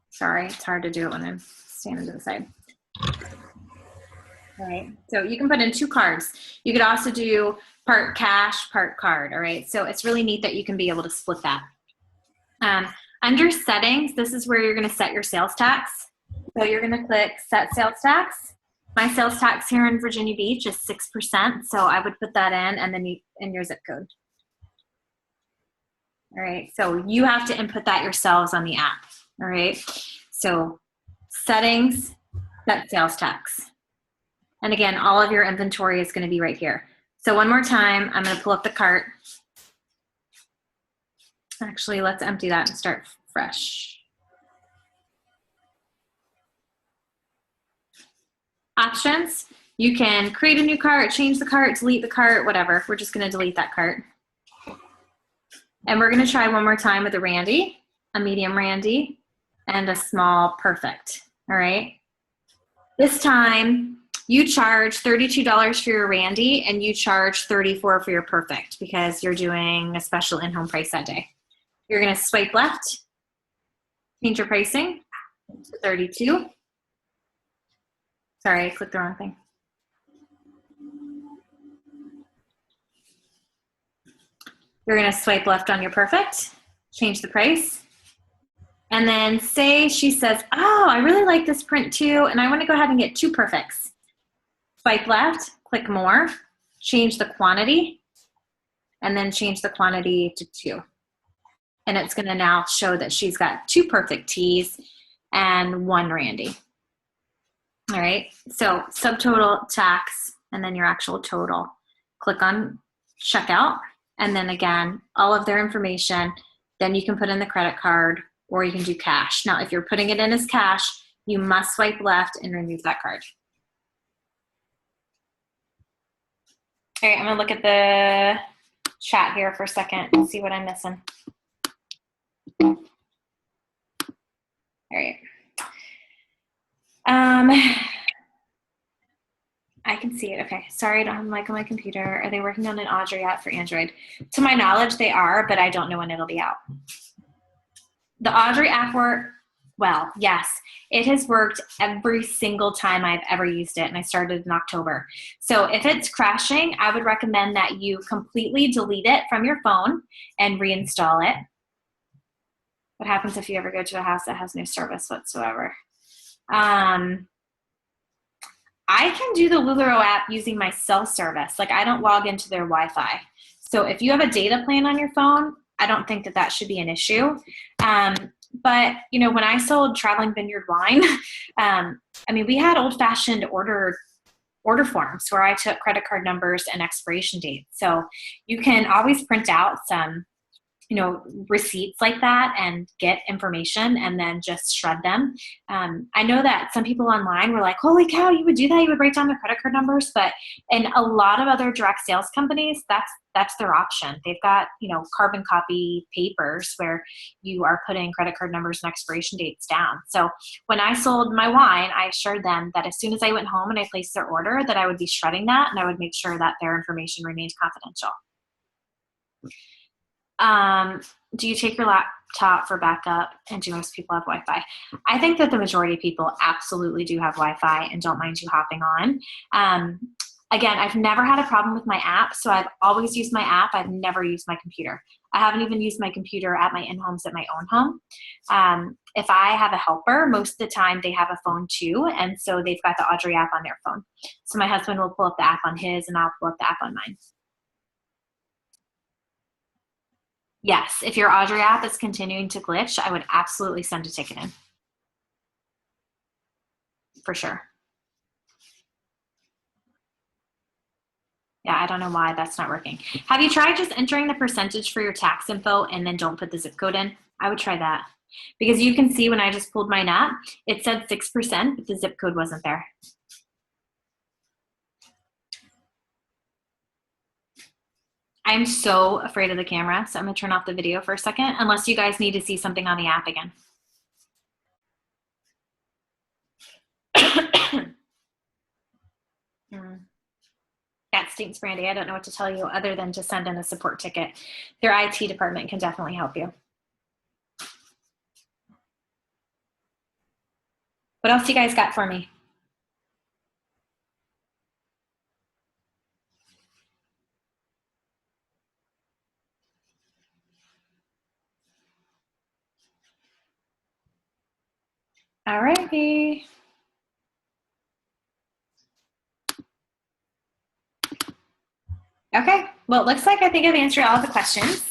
Sorry, it's hard to do it when I'm standing to the side. All right, so you can put in 2 cards. You could also do part cash, part card, all right? So it's really neat that you can be able to split that. Under settings, this is where you're gonna set your sales tax. So you're gonna click set sales tax. My sales tax here in Virginia Beach is 6%, so I would put that in and then in your zip code. All right, so you have to input that yourselves on the app, all right? So settings, set sales tax. And again, all of your inventory is going to be right here. So one more time, I'm going to pull up the cart. Actually, let's empty that and start fresh. Options, you can create a new cart, change the cart, delete the cart, whatever. We're just going to delete that cart. And we're going to try one more time with a Randy, a medium Randy, and a small perfect. All right. This time, you charge $32 for your Randy and you charge $34 for your perfect because you're doing a special in-home price that day. You're going to swipe left, change your pricing to $32. Sorry, I clicked the wrong thing. You're going to swipe left on your perfect, change the price, and then say she says, oh, I really like this print too, and I want to go ahead and get 2 perfects. Swipe left, click more, change the quantity, and then change the quantity to 2. And it's going to now show that she's got 2 perfect tees and 1 Randy. All right, so subtotal, tax, and then your actual total. Click on checkout, and then again, all of their information. Then you can put in the credit card, or you can do cash. Now, if you're putting it in as cash, you must swipe left and remove that card. All right, I'm gonna look at the chat here for a second and see what I'm missing. All right. I can see it. Okay. Sorry, I don't have a mic on my computer. Are they working on an Audrey app for Android? To my knowledge, they are, but I don't know when it'll be out. The Audrey app work, well, yes, it has worked every single time I've ever used it, and I started in October. So if it's crashing, I would recommend that you completely delete it from your phone and reinstall it. What happens if you ever go to a house that has no service whatsoever? I can do the LuLaRoe app using my cell service. Like, I don't log into their Wi-Fi. So if you have a data plan on your phone, I don't think that that should be an issue. But, you know, when I sold Traveling Vineyard wine, I mean, we had old-fashioned order forms where I took credit card numbers and expiration dates. So you can always print out some, you know, receipts like that and get information and then just shred them. I know that some people online were like, holy cow, you would do that? You would write down the credit card numbers? But in a lot of other direct sales companies, that's their option. They've got, you know, carbon copy papers where you are putting credit card numbers and expiration dates down. So when I sold my wine, I assured them that as soon as I went home and I placed their order, that I would be shredding that and I would make sure that their information remained confidential. Do you take your laptop for backup, and do most people have Wi-Fi? I think that the majority of people absolutely do have Wi-Fi and don't mind you hopping on. Again, I've never had a problem with my app, so I've always used my app. I've never used my computer. I haven't even used my computer at my in-homes at my own home. If I have a helper, most of the time they have a phone too, and so they've got the Audrey app on their phone. So my husband will pull up the app on his, and I'll pull up the app on mine. Yes, if your Audrey app is continuing to glitch, I would absolutely send a ticket in. For sure. Yeah, I don't know why that's not working. Have you tried just entering the percentage for your tax info and then don't put the zip code in? I would try that. Because you can see when I just pulled mine up, it said 6%, but the zip code wasn't there. I'm so afraid of the camera, so I'm gonna turn off the video for a second, unless you guys need to see something on the app again. That stinks, Brandy. I don't know what to tell you other than to send in a support ticket. Their IT department can definitely help you. What else do you guys got for me? All righty. Okay, well, it looks like I think I've answered all the questions.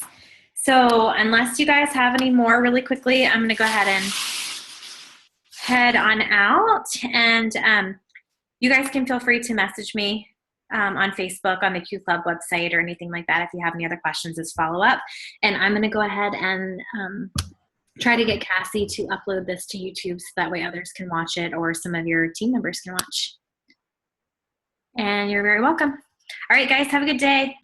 So unless you guys have any more really quickly, I'm gonna go ahead and head on out, and you guys can feel free to message me on Facebook, on the Q Club website, or anything like that if you have any other questions as follow-up. And I'm going to go ahead and try to get Cassie to upload this to YouTube so that way others can watch it, or some of your team members can watch. And you're very welcome. All right, guys, have a good day.